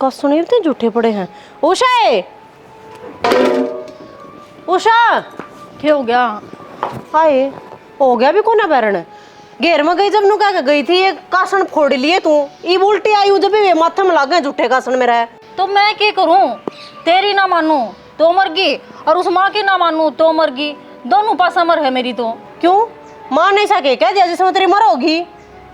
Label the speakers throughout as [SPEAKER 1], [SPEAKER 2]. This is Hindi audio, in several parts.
[SPEAKER 1] कसने इतने झूठे पड़े हैं। उषा उषा
[SPEAKER 2] क्या हो गया?
[SPEAKER 1] हाय हो गया भी कोना बैरन घेर में गई जब नु क्या गई थी ये कासन फोड़ लिए तू ई उल्टी आई हूं जब भी माथे में लागे झूठे कासन मेरा है।
[SPEAKER 2] तो मैं क्या करूं? तेरी ना मानू तो मर गई और उस माँ की ना मानू तो मर गई। दोनों पास मर है मेरी। तो
[SPEAKER 1] क्यों मां नहीं सके कह दिया जिसमें तेरी मर होगी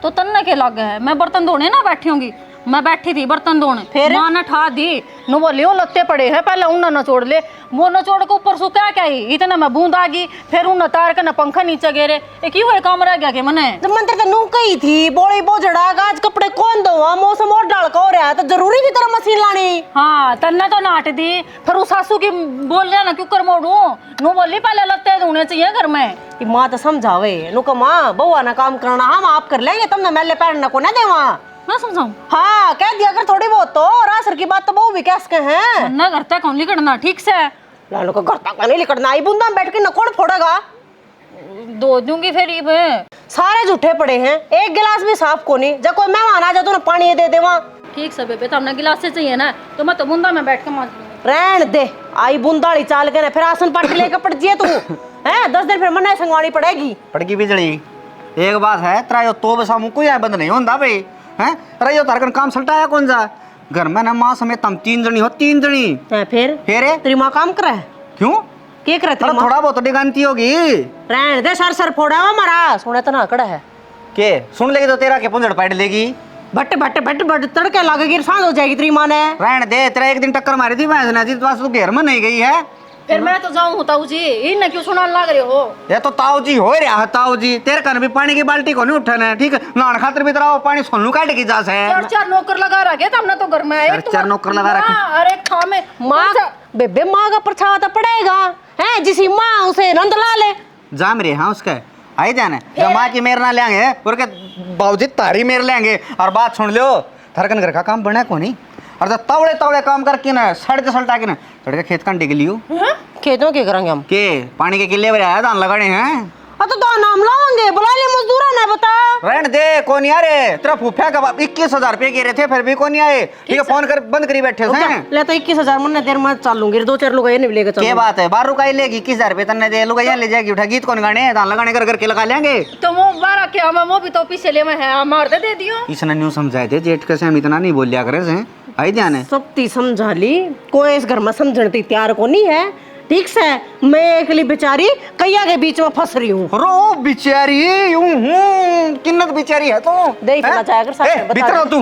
[SPEAKER 2] तो तन्ने के लग है। मैं बर्तन धोने ना बैठी होंगी। मैं बैठी थी बर्तन धोने,
[SPEAKER 1] फिर
[SPEAKER 2] माँ ने ठा दी। नु बोली ओ लत्ते पड़े हैं, पहले उन्हें नचोड़ ले। वो नचोड़ के ऊपर सु क्या ही इतना मैं बूंद आ गई। फिर उन्हें तार के ना पंखा नीचे गिरे। एक ही हुए काम रह गया कि मने
[SPEAKER 1] जब मंत्र तो नू कही थी बोली बोझड़ा आज कपड़े कौन धोवा मौसम और डाल का हो रहा है तो जरूरी की तरह मशीन लानी।
[SPEAKER 2] हाँ तन्ने तो नाट दी। फिर उस सासू की बोल रहा ना क्यों कर मोड़ू। नु बोली पहले लत्ते धोने चाहिए घर में।
[SPEAKER 1] माँ तो समझावे नु का माँ बउआ ना काम करना हम आप कर लेंगे तुमने मैले पैरना को ना देवा।
[SPEAKER 2] मैं समझाऊं?
[SPEAKER 1] हाँ कह दिया कर थोड़ी बहुत तो रासर की बात तो बहु भी कैस के हैं
[SPEAKER 2] ना करता कौन लिखना ठीक से
[SPEAKER 1] लालू का करता का नहीं लिखना आई बूंदा बैठ के नकोड़ फोड़ेगा।
[SPEAKER 2] धो दूंगी फिर ये
[SPEAKER 1] सारे झूठे पड़े हैं एक गिलास भी साफ को नहीं जब कोई मेहमान आ जाए तो ना पानी दे दे वहाँ।
[SPEAKER 2] ठीक से बेबे तो हमने गिलास से चाहिए ना तो मैं तो बूंदा में बैठ के मांज लूंगी।
[SPEAKER 1] रहन दे आई बूंदाड़ी चाल के ना फिर आसन पाट लेकर पड़ जिए तू है 10 दिन फिर मन्ना संगवानी पड़ेगी।
[SPEAKER 3] पड़गी बिजली एक बात है तेरा यो तो बसा मुझको यहाँ बंद नहीं होता भाई हैं अरे यो तारकन काम सलटाया कौन जा घर में ना माँ समेत हम 3 जनी हो 3 जनी
[SPEAKER 1] फिर तेरी माँ काम करे
[SPEAKER 3] क्यों
[SPEAKER 1] के करे तेरी माँ
[SPEAKER 3] थोड़ा बहुत डिगानती होगी।
[SPEAKER 1] रहन दे सर सर फोड़ा हमारा सुने तो ना कड़ा है
[SPEAKER 3] के सुन लेगी तो तेरा के पुंजड़ पाट लेगी।
[SPEAKER 1] भट्ट भट्ट भट्ट भट्ट तड़के लगेगी सांझ हो जाएगी तेरी माँ ने।
[SPEAKER 3] रहन दे तेरा एक दिन टक्कर मारी थी भैंस ने तो बस तू घेर में नहीं गई है।
[SPEAKER 2] फिर मैं तो जाऊं ताऊ जी इन क्यों सुनाने लग रहे हो।
[SPEAKER 3] ये तो ताऊ जी हो रहा है ताऊ जी तेरे कन भी पानी की बाल्टी को नहीं उठाना ठीक है नान खातर भी तेरा पानी सोनू काट की जा से
[SPEAKER 2] 4 नौकर लगा रखे हमने तो घर में एक
[SPEAKER 3] 4 नौकर लगा रखे।
[SPEAKER 2] अरे खा में
[SPEAKER 1] माँ बेबे माँ का परछावा तो पड़ेगा है जिसी माँ उसे नंद ला ले
[SPEAKER 3] जा मेरे हाँ उसका आई जाने जब माँ की मेर ना लेंगे और बाबूजी तारी मेर लेंगे। और बात सुन लो थरकन घर का काम बना को नहीं और जब तवड़े तवड़े काम करके ना सड़के सलटा के ना सड़के खेत का डिग लियो
[SPEAKER 1] खेतों के करेंगे हम
[SPEAKER 3] के पानी के किले में आया धान लगाने हैं
[SPEAKER 1] तो नाम लाओगे बुला ले मजदूर ना बता
[SPEAKER 3] रहने दे कौन यार तेरा फूफिया का 21,000 रुपये गिरे थे फिर भी कौन नहीं आए ठीक है फोन कर बंद करी बैठे हैं
[SPEAKER 1] ले तो 21,000 मन देर में चालूंगी 2-4 लोग ये नहीं लेके
[SPEAKER 3] क्या बात है 12 रुपये लेगी 21,000 रुपये तन्ने दे लोग यहाँ ले जाएगी उठा गीत कौन गाने धान लगाने कर करके लगा लेंगे
[SPEAKER 2] तो वो 12 क्या वो भी तो पीछे ले में है मार दे दियो।
[SPEAKER 3] इसने न्यू समझाए थे जेठ कैसे हम इतना नहीं बोल लिया करे से आई ध्यान है
[SPEAKER 1] सबती समझा ली कोई इस घर में समझती तैयार को नहीं है ठीक से मैं अकेली बेचारी कैया के बीच में फंस रही हूँ।
[SPEAKER 3] रो बिचारी किन्नत बिचारी है तो
[SPEAKER 1] दे पता चाहे अगर सच बता
[SPEAKER 3] भीतर तू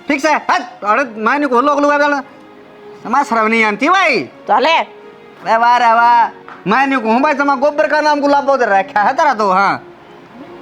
[SPEAKER 3] ठीक से अरे मैंने को लोग समाज शर्म नहीं आती भाई
[SPEAKER 1] चले
[SPEAKER 3] अरे वाह मैंने को भाई तुम्हारा गोबर का नाम गुलाब उधर रखा है तेरा तो हाँ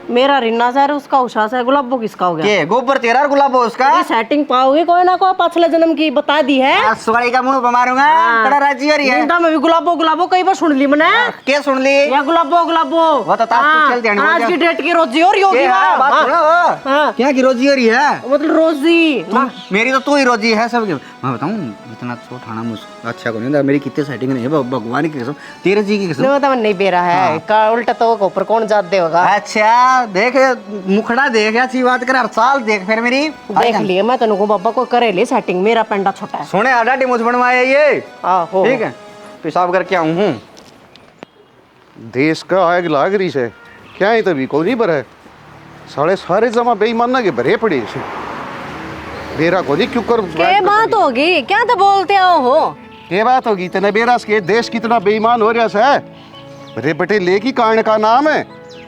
[SPEAKER 1] मेरा रिन्ना सर उसका उषा से गुलाबो किसका हो गया
[SPEAKER 3] के गोबर तेरा और गुलाबो उसका
[SPEAKER 1] सेटिंग पाओगे कोई ना कोई पिछले जन्म की बता दी है
[SPEAKER 3] सुगाड़ी का मुंह पे मारूंगा तेरा राजी हो रही है
[SPEAKER 1] जिंदा में भी गुलाबो गुलाबो कई बार सुन ली मैंने
[SPEAKER 3] के सुन ली
[SPEAKER 1] या गुलाबो गुलाबो
[SPEAKER 3] वो तो ताश चल देनी
[SPEAKER 1] आज की डेट की रोजी हो रही होगी
[SPEAKER 3] बात सुनो क्या की रोजी हो रही है
[SPEAKER 1] मतलब रोजी
[SPEAKER 3] मेरी तो तू ही रोजी है सब मैं बताऊं इतना छोटा अच्छा को नहीं मेरी कितने सेटिंग नहीं है भगवान की कसम तेरे जी की कसम
[SPEAKER 1] नहीं बेरा है का उल्टा तो ऊपर कौन जाते होगा।
[SPEAKER 3] अच्छा देख मुखड़ा देख अच्छी बात कर हर साल देख फिर मेरी
[SPEAKER 1] देख लिए मैं तेन को बाबा को करे ले सेटिंग मेरा पेंडा छोटा है
[SPEAKER 3] सुने आडा मुझ बनवाया ये ठीक है पेशाब करके आऊं हूं
[SPEAKER 4] देश का आग लाग रही से क्या है तभी को नहीं भरा साढ़े सारे जमा बेईमान ना के भरे पड़े से बेरा को नहीं क्यों कर
[SPEAKER 1] क्या बात होगी क्या तो बोलते हो
[SPEAKER 4] क्या बात होगी तेने बेरा के देश कितना बेईमान हो रहा है अरे बेटे लेकी कारण का नाम है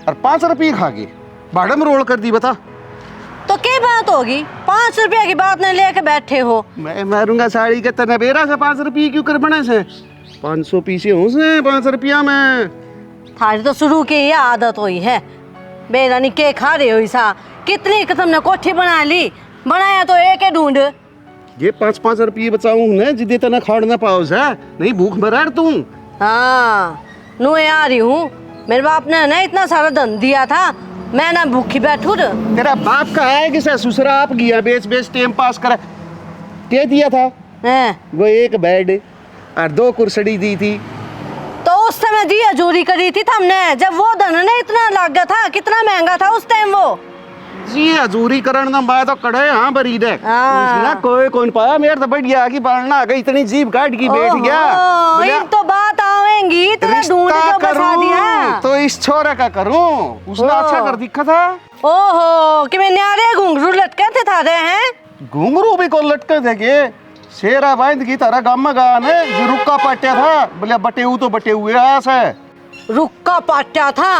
[SPEAKER 4] और 5 रुपये खा गई भाड़म रोल कर दी बता
[SPEAKER 1] तो क्या बात होगी 5 रुपया की बात नहीं लेके बैठे हो
[SPEAKER 4] मैं मारूंगा साड़ी के तेने बेरा से 5 रुपये क्यों कर बने से 500 पीछे हूँ से 5 रुपया में
[SPEAKER 1] थारी तो शुरू की ये आदत हुई है बेरानी के खा रहे हो ऐसा कितनी किस्म ने कोठी बना ली बनाया तो एक ढूंढ
[SPEAKER 4] ये 5-5 रुपये बचाऊं ना जिदे तना खाड़ ना पाओ से नहीं भूख मरा तू
[SPEAKER 1] हाँ नु आ रही हूँ मेरे बाप ने ना इतना सारा धन दिया था मैं ना भूखी बैठू
[SPEAKER 4] तेरा बाप का है कि ससुरा आप गया बेच बेच टाइम पास करा क्या दिया था वो एक बेड और 2 कुर्सड़ी दी थी
[SPEAKER 1] तो उस समय दिया चोरी करी थी हमने जब वो धन ने इतना लग गया था कितना महंगा था उस टाइम वो
[SPEAKER 4] जी हजूरी करण ना मैं तो कड़े हाँ बरी दे ना कोई कौन पाया मेरे तो बढ़िया की बालना आ गई इतनी जीभ काट की बैठ गया बोले,
[SPEAKER 1] इन तो बात आवेंगी तेरा ढूंढ
[SPEAKER 4] रिश्ता
[SPEAKER 1] के बसा दिया
[SPEAKER 4] करूं तो इस छोरे का करूं उसने अच्छा कर दिखा था।
[SPEAKER 1] ओहो कि मैं न्यारे घुंघरू लटके थे थारे हैं।
[SPEAKER 4] घुंघरू भी को लटके देखे शेरा बांध की तरह गम गाने जो रुक्का पाट्या था बोले बटे तो बटे हुए ऐसे
[SPEAKER 1] रुक्का पाट्या था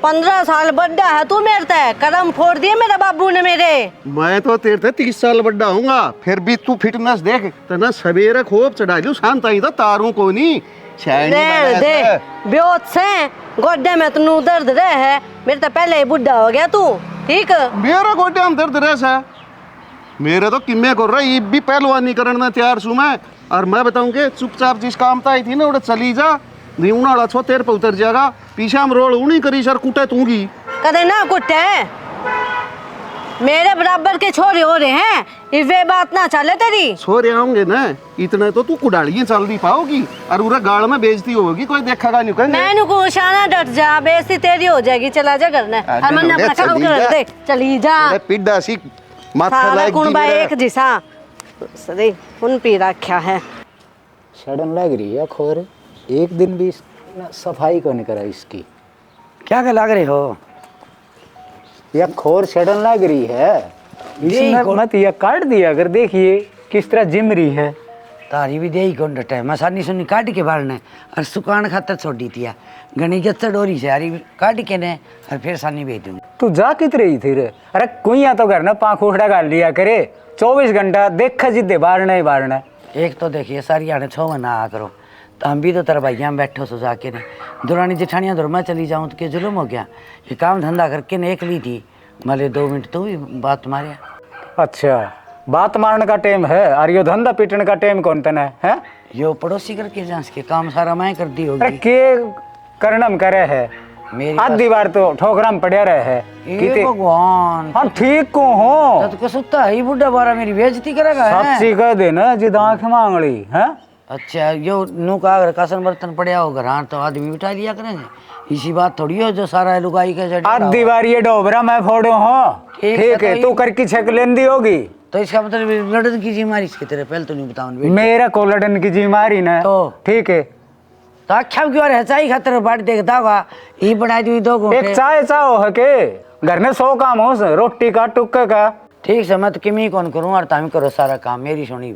[SPEAKER 1] 15 साल बड्डा है तू मेरे ते कदम फोड़ दिए मेरे बाबू ने मेरे।
[SPEAKER 4] मैं तो तेरे थे 30 साल बड्डा हूँगा फिर भी तू फिटनेस देख तो ना सवेरे खूब चढ़ा लू शांत आई था तारू को नहीं
[SPEAKER 1] दे ब्योत से गोड्डे में तू दर्द रहे है मेरे तो पहले ही बुढ़ा हो गया तू ठीक।
[SPEAKER 4] मेरा गोड्डे में दर्द रहे है मेरे तो किम्मे कर रहा ये भी पहलवानी करना तैयार सू मैं और मैं बताऊं कि चुपचाप जिस काम तो आई थी ना उड़े चली जा नहीं उड़ा छो तेरे पे उतर जाएगा पीछे हम रोड उनी करी सर कुटे तूंगी
[SPEAKER 1] कदे ना कुटे मेरे बराबर के छोरे हो रहे हैं वे बात ना चले तेरी
[SPEAKER 4] छोरे आऊंगे ना इतने तो तू कुड़ाड़ियां चल नहीं पाओगी और उरा गाड़ में बेइज्जती होगी कोई देखेगा नहीं कहेंगे
[SPEAKER 1] मैंने को शाना डट जा बेइज्जती तेरी हो जाएगी चला जा करना और मन अपना काम कर दे चली जा
[SPEAKER 4] पिड्डा सी माथा
[SPEAKER 1] सारा
[SPEAKER 4] लायक
[SPEAKER 1] कुणबा एक जिसा सदी उन पी रखा है
[SPEAKER 5] सड़न लग रही है खोर एक दिन भी सफाई को नहीं करा इसकी।
[SPEAKER 6] क्या लग रहे हो?
[SPEAKER 5] यह खोर सड़न लग रही है इसमें मत यह काट दिया अगर देखिए किस तरह जिम रही है।
[SPEAKER 6] तारी भी दे कौन डटा है मसानी सुनी काट के बारने और सुकान खातर छोड़ी थी गणी गच्चा डोरी से यारी काट के ने और फिर सानी भेज दूंगी।
[SPEAKER 5] तू जा कित रही थी रे? अरे कुइया तो घर ना पाँख उठा गाल लिया करे 24 घंटा देखा जिद्दे बारना ही बारना।
[SPEAKER 6] एक तो देखिए सारी आने 6 महीना आ करो तो हम भी तो तेरा भैया में बैठो सो जाके ने दुरानी जेठानियाँ दूर मैं चली जाऊँ तो क्या जुल्म हो गया। ये काम धंधा करके ने एक ली थी माले 2 मिनट तो भी बात मारे।
[SPEAKER 5] अच्छा बात मारने का टाइम है और यो धंधा पीटने का टाइम कौन तना है?
[SPEAKER 6] यो पड़ोसी करके जांच के काम सारा मैं कर दी होगी।
[SPEAKER 5] अरे के करनम करे है
[SPEAKER 6] मेरी
[SPEAKER 5] आधी बार तो ठोकरा में पड़े रहे है
[SPEAKER 6] ये भगवान
[SPEAKER 5] हम ठीक को हो
[SPEAKER 6] तो सुत्ता ही बुढ़ा बारा मेरी बेइज्जती करेगा है?
[SPEAKER 5] सच्ची कह देना जिद आंख मांग ली है।
[SPEAKER 6] अच्छा यो नू का अगर कासन बर्तन पड़े हो घर तो आदमी बिठा लिया करेंगे इसी बात थोड़ी हो जो सारा लुगाई के
[SPEAKER 5] आधी बार ये डोबरा मैं फोड़ो हो ठीक है तू करके छक लेंदी होगी
[SPEAKER 6] तो इसका मतलब लड़न की जिम्मेदारी इसकी तरह पहले तो नहीं बताऊं
[SPEAKER 5] मेरा को लड़न की जिम्मेदारी ना
[SPEAKER 6] तो
[SPEAKER 5] ठीक है
[SPEAKER 6] तो आख्या क्यों है चाय खातर बाट देखता होगा ये बनाई दी 2 घंटे
[SPEAKER 5] एक चाय चाहो है के घर में 100 काम हो रोटी का टुक्का का
[SPEAKER 6] ठीक से मैं तो किमी कौन करूँ और तुम करो सारा काम मेरी सुनी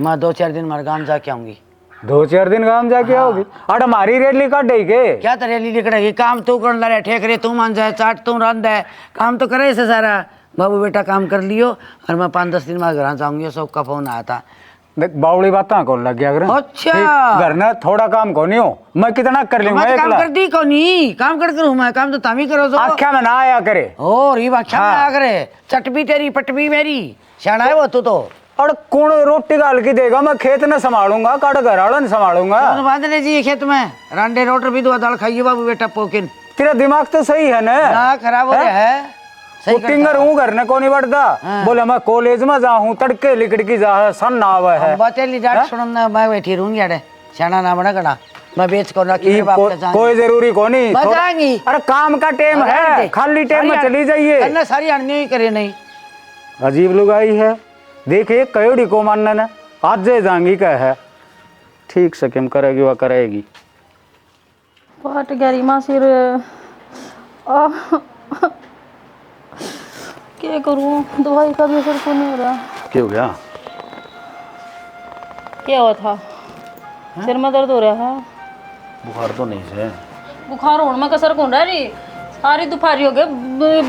[SPEAKER 6] मैं 2-4 दिन मारे गांव जाके आऊंगी
[SPEAKER 5] 2-4 दिन गांव जाके आओगी और हमारी रेली काट देगी के
[SPEAKER 6] क्या तरह रैली निकलेगी काम तू कर ला ठेक रे तू मान जाए चाट तू रंध है काम तो करे से सारा बाबू बेटा काम कर लियो और मैं 5-10 दिन में घर जाऊंगी सबका फोन आया था
[SPEAKER 5] देख बावड़ी बात कौन लग गया
[SPEAKER 6] अच्छा
[SPEAKER 5] घर ना थोड़ा काम को नहीं हो मैं कितना कर लूंगा
[SPEAKER 6] मैं काम कर दी को नहीं काम कर करूँ मैं काम तो तुम ही करो
[SPEAKER 5] आख्या में ना आया करे
[SPEAKER 6] और ये आख्या में आया करे चटबी तेरी पटबी मेरी शाना है वो तो
[SPEAKER 5] और कौन रोटी गाल की देगा मैं खेत न संभालूंगा काट घर वाला संभालूंगा
[SPEAKER 6] बांध ले जी खेत में रांडे रोटर भी 2 दाल खाइए बाबू बेटा पोकिन
[SPEAKER 5] तेरा दिमाग तो सही है ना
[SPEAKER 6] खराब हो गया है
[SPEAKER 5] टिंगर हूँ घर ने को नहीं बढ़ता बोले मैं कॉलेज में जाऊँ तड़के लिकड़ की जा सन ना आवा है
[SPEAKER 6] बतेली जाट सुनना मैं बैठी रहूंगी अरे शाना ना बना कड़ा मैं बेच कर रखी
[SPEAKER 5] कोई जरूरी को नहीं
[SPEAKER 6] जाएंगी
[SPEAKER 5] अरे काम का टाइम है खाली टाइम में चली जाइए
[SPEAKER 6] सारी अड़नी ही करे नहीं
[SPEAKER 5] अजीब लुगाई है देखिए कयोड़ी को मानना ना आज जाएंगी क्या है ठीक से किम करेगी वह करेगी
[SPEAKER 2] पाट गरी माँ सिर क्या करूँ दवाई का भी असर को नहीं हो रहा।
[SPEAKER 5] क्या हो गया?
[SPEAKER 2] क्या हुआ था? सिर में दर्द हो रहा है।
[SPEAKER 5] बुखार तो नहीं है
[SPEAKER 2] बुखार होने में कसर कौन रहा रही सारी दुपहरी हो गए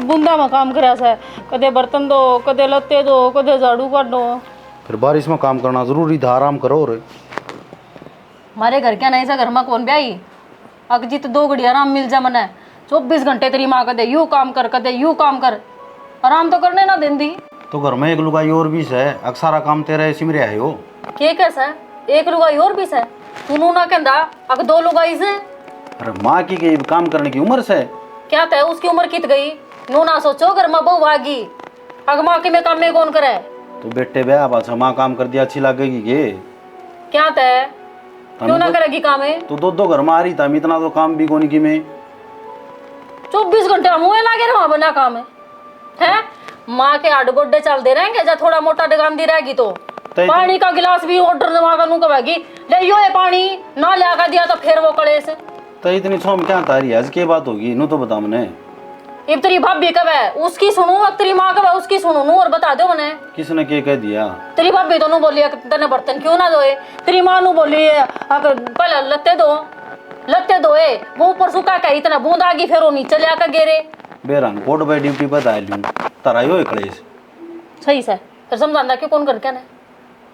[SPEAKER 2] बुंदा में काम करा सा कदे बर्तन दो कदे लत्ते दो कदे झाड़ू काटो
[SPEAKER 7] फिर बारिश में काम करना जरूरी था आराम करो रे
[SPEAKER 2] हमारे घर क्या नहीं सा घर में कौन ब्याई अगजित 2 घड़ी आराम मिल जा मने 24 घंटे तेरी माँ कदे यूँ काम कर कदे यूँ काम कर आराम तो करने ना देंदी
[SPEAKER 7] तो घर में एक लुगाई और भी है अक्सारा काम तेरा सिमरे आए हो
[SPEAKER 2] के कैसा एक लुगाई और भी है तू ना कहता अग 2 लुगाई से
[SPEAKER 7] अरे माँ की काम करने की उम्र से
[SPEAKER 2] क्या तय उसकी उम्र कित गई नो ना सोचो घर में बहू आगी अग माँ के में काम में कौन करे
[SPEAKER 7] तो बेटे बे अब अच्छा माँ काम कर दिया अच्छी लगेगी के
[SPEAKER 2] क्या तय क्यों ना करेगी काम है
[SPEAKER 7] तो 2 घर में आ रही था इतना तो काम भी कोनी की में
[SPEAKER 2] 24 घंटे मुँह लागे रहा बना काम है है माँ के आड़ गोड्डे चलते रहेंगे जब थोड़ा मोटा डगांदी रहेगी तो पानी का गिलास भी ऑर्डर दवा कर कहेगी ले यो ये पानी ना ले आकर दिया तो फिर वो कलेश।
[SPEAKER 7] तो इतनी छोम क्या तारी आज की बात होगी नू तो बता मने।
[SPEAKER 2] अब तेरी भाभी कब है उसकी सुनू अब तेरी माँ कब है उसकी सुनू नू और बता दो मने।
[SPEAKER 7] किसने क्या कह दिया?
[SPEAKER 2] तेरी भाभी तो नू बोली तेने बर्तन क्यों ना धोए, तेरी माँ नू बोली पहले लत्ते धोए वो ऊपर सुखा के इतना बूंद आ गई फिर वो नीचे ले आकर गिरे।
[SPEAKER 7] बेरान कोट बाय ड्यूटी बता लूं तारा यो कलेश
[SPEAKER 2] सही से फिर समझाना क्यों कौन करके ने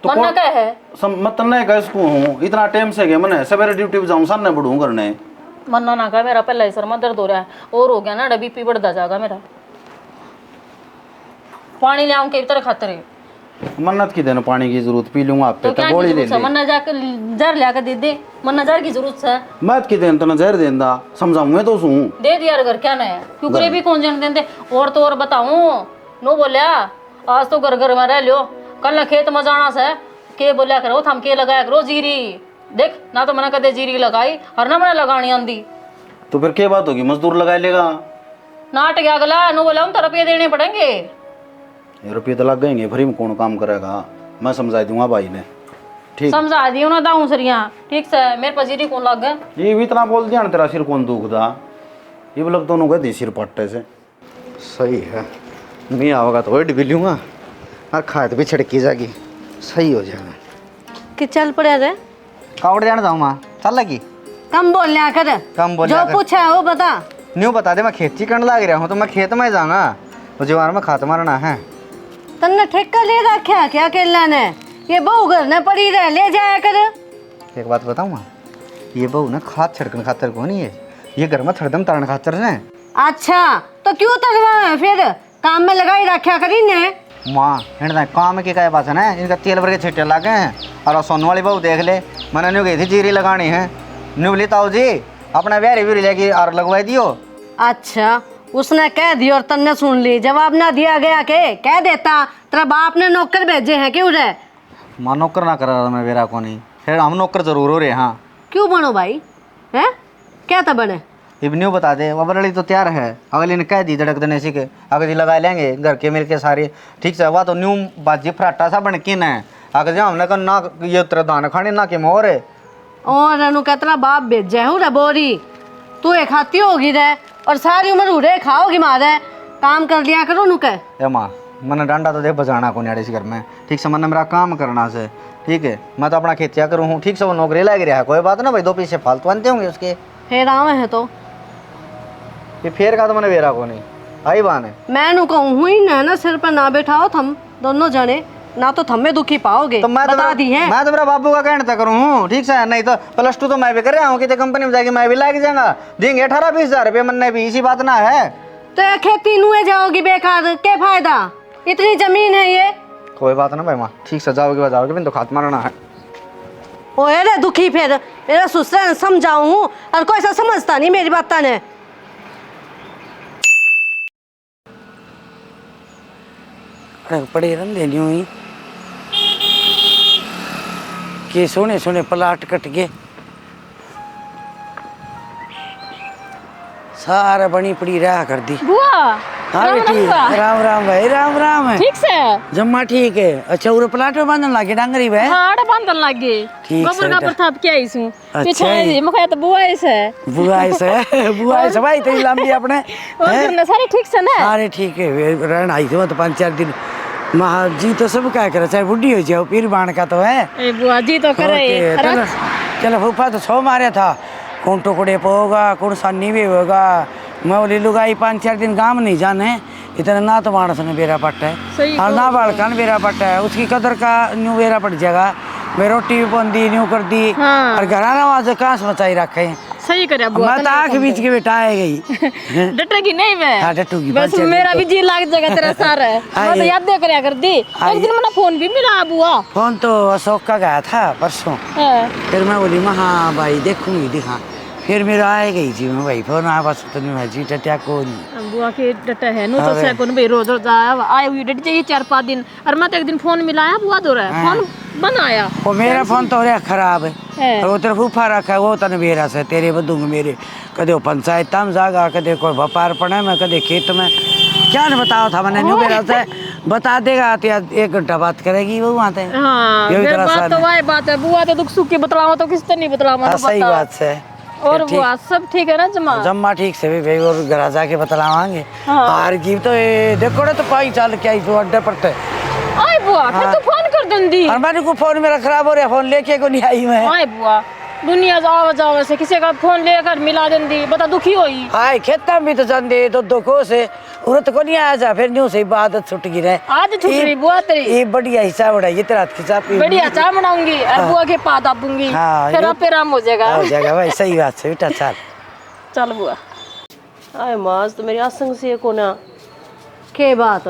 [SPEAKER 7] तो
[SPEAKER 2] मन्ना क्या है
[SPEAKER 7] मत नहीं कह सकूं हूं इतना टाइम से गए मने सवेरे ड्यूटी पे जाऊं सामने बढ़ूं करने
[SPEAKER 2] मन्ना ना का मेरा पहला ही सर में दर्द हो रहा है और हो गया ना बीपी बढ़ता जाएगा मेरा। पानी ले आऊं के तरह खातर है
[SPEAKER 7] मन्नत की देना पानी की जरूरत पी लूंगा आप
[SPEAKER 2] तो
[SPEAKER 7] पे
[SPEAKER 2] क्या
[SPEAKER 7] गोली ले ले
[SPEAKER 2] मन्ना जाकर जर लाकर दे दे मन्ना जर की जरूरत है
[SPEAKER 7] मत की देना तो जहर देंदा समझाऊंगा तो सू
[SPEAKER 2] दे दिया घर क्या ना है क्यों करे भी कौन जान देंदे और तो और बताऊं नो बोलिया आज तो घर घर में रह लियो कल ना खेत में जाना से के बोलिया करो थम के लगाया करो जीरी देख ना तो मैंने कदे जीरी लगाई और ना मैंने लगानी आंदी
[SPEAKER 7] तो फिर क्या बात होगी मजदूर लगा लेगा
[SPEAKER 2] नाट गया अगला नो बोला तो रुपये देने पड़ेंगे
[SPEAKER 7] ये रुपये तो लग गएंगे फ्री में कौन काम करेगा मैं समझा दूंगा भाई ने ठीक
[SPEAKER 2] समझा दियो ना दाऊं सरिया ठीक से मेरे पास जीरी कौन लग गए
[SPEAKER 7] ये भी इतना बोल दिया ना तेरा सिर कौन दुखदा ये भी लग दोनों गए सिर पट्टे से
[SPEAKER 3] सही है नहीं आओगा तो वेट भी लूँगा और खाद भी छिड़की जाएगी सही हो जाएगा
[SPEAKER 1] कि चल पड़े रे
[SPEAKER 3] कावड़ जाना जाऊँ माँ चल लगी
[SPEAKER 1] कम बोल लिया कर
[SPEAKER 3] कम बोल
[SPEAKER 1] जो
[SPEAKER 3] लिया कर।
[SPEAKER 1] पूछा है वो बता।
[SPEAKER 3] न्यू बता दे मैं खेती करने लग रहा हूँ तो मैं खेत में जाऊँगा वो जीवार में खात मारना है।
[SPEAKER 1] तन्ने ठेका ले रखा क्या केला ने ये बहू घर ने पड़ी रह ले जाया कर।
[SPEAKER 3] एक बात बताऊँ माँ ये बहू ना खाद छिड़कने खातर को नहीं है ये घर में थड़दम तरण खातर है।
[SPEAKER 1] अच्छा तो क्यों तरवा है फिर काम में लगाई रखा करी ने।
[SPEAKER 3] माँ हिंडना काम की क्या बात है ना इनका तेल भर के छिट्टे लगे हैं और सोनू वाली बहू देख ले मैंने न्यू गई थी जीरी लगानी है न्यू बोली ताऊ जी अपना ब्याह भी लेके और लगवाई दियो।
[SPEAKER 1] अच्छा उसने कह दी और तन्ने सुन ली जवाब ना दिया गया के कह देता तेरा बाप ने नौकर भेजे हैं क्यों रे।
[SPEAKER 3] माँ नौकर ना करा मैं बेरा को नहीं फिर हम नौकर जरूर हो रहे हाँ
[SPEAKER 1] क्यों बनो भाई हैं क्या था बने।
[SPEAKER 3] अब न्यू बता दे वबरड़ी तो तैयार है अगले ने कह दी धड़क देने से के अगली लगा लेंगे घर के मिल के सारे ठीक से वह तो न्यू बाजी फराटा सा बन के न अगर जो हमने कहा ना ये तेरा दान खाने ना के मोर है
[SPEAKER 1] और अनु कहता बाप भेजे हूँ रे बोरी तू एक खाती होगी रे और सारी उम्र उड़े खाओगी मारे काम कर लिया करो नु कह।
[SPEAKER 3] ए माँ मैंने डांडा तो देख बजाना को नहीं घर में ठीक से मैंने मेरा काम करना से ठीक है मैं तो अपना खेतिया करूँ हूँ ठीक से वो नौकरी लग रहा है कोई बात ना भाई दो पैसे फालतू बनते होंगे उसके
[SPEAKER 1] फिर आवे है तो
[SPEAKER 3] ये फेर का तो मैंने बेरा को नहीं आई बान है
[SPEAKER 1] मैं नु कहूँ हुई ना सिर पर ना बैठाओ थम दोनों जने ना तो थमे दुखी पाओगे
[SPEAKER 3] तो मैं
[SPEAKER 1] बता दी है
[SPEAKER 3] मैं तो मेरा बाबू का कहना करूँ हूँ ठीक है नहीं तो +2 तो मैं भी कर रहा हूँ कि कंपनी में जाके मैं भी लाग जाऊंगा देंगे 18-20 हज़ार रुपये मन भी इसी बात ना है
[SPEAKER 1] तो ये खेती नुए जाओगी बेकार क्या फायदा इतनी जमीन है ये।
[SPEAKER 3] कोई बात ना भाई माँ ठीक से जाओगे जाओगे बिन तो खात मारना है।
[SPEAKER 1] ओ रे दुखी फिर मेरा ससुर समझाऊँ हूँ और कोई ऐसा समझता नहीं मेरी बात ने।
[SPEAKER 6] पड़े रहते नहीं हुई के सोने सोने प्लाट कट गए सारा बनी पड़ी रहा कर दी।
[SPEAKER 2] बुआ
[SPEAKER 6] हाँ बेटी राम राम भाई राम राम है
[SPEAKER 2] ठीक से
[SPEAKER 6] जम्मा ठीक है। अच्छा उरे प्लाट में बांधन लागे डांगरी भाई
[SPEAKER 2] हाँ आड़ा बांधन लग गए
[SPEAKER 6] ठीक
[SPEAKER 2] गोबर
[SPEAKER 6] से
[SPEAKER 2] का
[SPEAKER 6] बेटा।
[SPEAKER 2] प्रताप क्या इसू
[SPEAKER 6] अच्छा
[SPEAKER 2] पीछे
[SPEAKER 6] है।
[SPEAKER 2] मैं तो बुआ ऐसे
[SPEAKER 6] बुआ ऐसे भाई तेरी लंबी अपने
[SPEAKER 2] और
[SPEAKER 6] हैं?
[SPEAKER 2] करने सारे ठीक से ना
[SPEAKER 6] सारे ठीक है रहन आई थी तो 5-4 दिन महा जी तो सब क्या करे चाहे बुढ़ी हो जाओ पीर बाण का तो है।
[SPEAKER 2] ए बुआ जी तो करे
[SPEAKER 6] ओके, चलो चलो फूफा तो 100 मारे था कौन टुकड़े पे होगा कौन सन्नी भी होगा मैं बोली लुगाई 5-4 दिन काम नहीं जाने इतना ना तो मानस ने बेरा पट्टा
[SPEAKER 2] सही
[SPEAKER 6] है और ना बालका ने बेरा पट्टा है उसकी कदर का न्यू बेरा पट जाएगा मैं रोटी भी बन दी न्यू कर दी
[SPEAKER 2] हाँ।
[SPEAKER 6] और घराना वहां कहाँ से बचाई रखे हैं।
[SPEAKER 2] सही करे बुआ
[SPEAKER 6] मैं तो आँख बीच के बेटा आए गई
[SPEAKER 2] डटेगी नहीं मैं
[SPEAKER 6] हाँ डटूगी
[SPEAKER 2] बस मेरा भी जी लाग जाएगा तेरा सारा है मैं तो याद दे कर दी एक दिन मैंने फोन भी मिला बुआ
[SPEAKER 6] फोन तो अशोक का गया था परसों फिर मैं बोली मैं हाँ भाई देखूंगी दिखा फिर मेरा आए गई जी मैं भाई फोन आया बस तो नहीं जी टटिया को नहीं
[SPEAKER 2] बुआ के डटा है नो तो से कौन भाई रोज रोज आए हुई डट जाइए 4-5 दिन और मैं तो एक दिन फोन मिलाया बुआ दो रहा फोन बनाया
[SPEAKER 6] वो मेरा फोन तो रे खराब है
[SPEAKER 2] है।
[SPEAKER 6] और वो तेरा फूफा रखा है वो तने बेरा से तेरे बदूंगे मेरे कदे वो पंचायत में जागा कदे कोई व्यापार पड़े में कदे खेत में क्या न बताओ था मैंने न्यू मेरा से बता देगा तो यार 1 घंटा बात करेगी वो आते हैं।
[SPEAKER 2] हाँ
[SPEAKER 6] ये भी
[SPEAKER 2] फिर
[SPEAKER 6] तरह
[SPEAKER 2] बात
[SPEAKER 6] सान
[SPEAKER 2] तो
[SPEAKER 6] है।
[SPEAKER 2] वही बात है, बुआ तो दुख सुख की बतलावा तो किससे नहीं बतलावा,
[SPEAKER 6] हाँ, सही बात से।
[SPEAKER 2] और
[SPEAKER 6] ठीक।
[SPEAKER 2] बुआ सब ठीक है ना जमा?
[SPEAKER 6] जम्मा ठीक से भी भाई और घर जाके बतलावांगे।
[SPEAKER 2] हाँ।
[SPEAKER 6] हार की तो ये देखो ना तो पाई चाल के आई तो अड्डे पर थे।
[SPEAKER 2] आए बुआ फिर तो फोन कर देंदी।
[SPEAKER 6] और मैंने को फोन मेरा खराब हो रहा है, फोन लेके को नहीं आई मैं।
[SPEAKER 2] आए बुआ दुनिया जावा जावा से किसी का फोन लेकर मिला देंदी, बता दुखी होई।
[SPEAKER 6] आए खेता में तो जांदे तो दुखो से उरत को नहीं आया जा फिर न्यू से आदत छूट गई रहे।
[SPEAKER 2] आज छूट रही बुआ तेरी।
[SPEAKER 6] ये बढ़िया हिसाब उड़ा ये तेरा खिसा पी
[SPEAKER 2] बढ़िया चाय बनाऊंगी और बुआ के पाद दूंगी,
[SPEAKER 6] हाँ,
[SPEAKER 2] फिर
[SPEAKER 6] ये-
[SPEAKER 2] आप आराम हो जाएगा।
[SPEAKER 6] हो जाएगा भाई, सही बात से बेटा चल।
[SPEAKER 2] चल बुआ।
[SPEAKER 1] आए माज तो मेरी आसंग से को ना के बात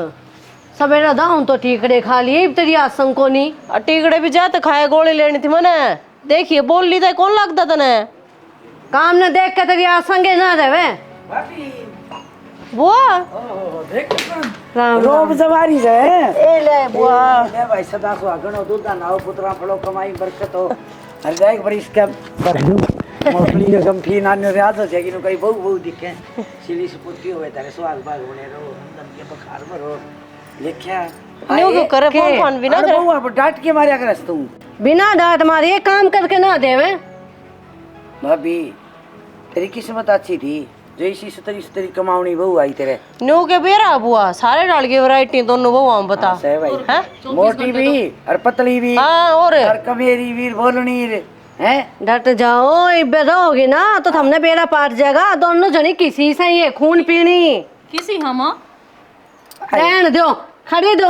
[SPEAKER 1] सवेरा दाऊं तो टीकड़े खा लिए तेरी आसंग को नहीं, और टीकड़े भी जाते खाए गोली लेनी थी मैंने। देखिए बोल ली था कौन लगता तने काम ने देख के तेरी आसंगे ना देवे बुआ। राम
[SPEAKER 6] रोब जवारी से
[SPEAKER 1] ए ले बुआ
[SPEAKER 6] ले भाई सदा सुहागनो दूधा नाओ पुत्रा फलो कमाई बरकत हो। अरे देख बड़ी इसका मोटली का गम फी नान्यो रियाज हो जाएगी नु कहीं बहु दिखे सिली सुपुती होवे तारे सुहाग बाग होने रो अंदर के बखार में रो लिखया
[SPEAKER 1] न्यू क्यों करे फोन फोन भी ना करे
[SPEAKER 6] बहु अब डांट के मारिया करस तू
[SPEAKER 1] बिना डांट मारे ये काम करके ना देवे।
[SPEAKER 6] भाभी तेरी किस्मत अच्छी थी जो इसी सुतरी कमावनी बहु आई तेरे।
[SPEAKER 1] न्यू के बेरा बुआ सारे डाल की वैरायटी दोनों बहु हम बता
[SPEAKER 6] सही भाई
[SPEAKER 1] हैं।
[SPEAKER 6] मोटी भी और पतली भी
[SPEAKER 1] हाँ और
[SPEAKER 6] कमेरी भी बोलनी हैं।
[SPEAKER 1] डट जाओ इब्बे रहोगी ना तो हमने बेरा पाट जाएगा दोनों जनी किसी से ये खून पीनी
[SPEAKER 2] किसी हम
[SPEAKER 1] रहन दो खड़ी दो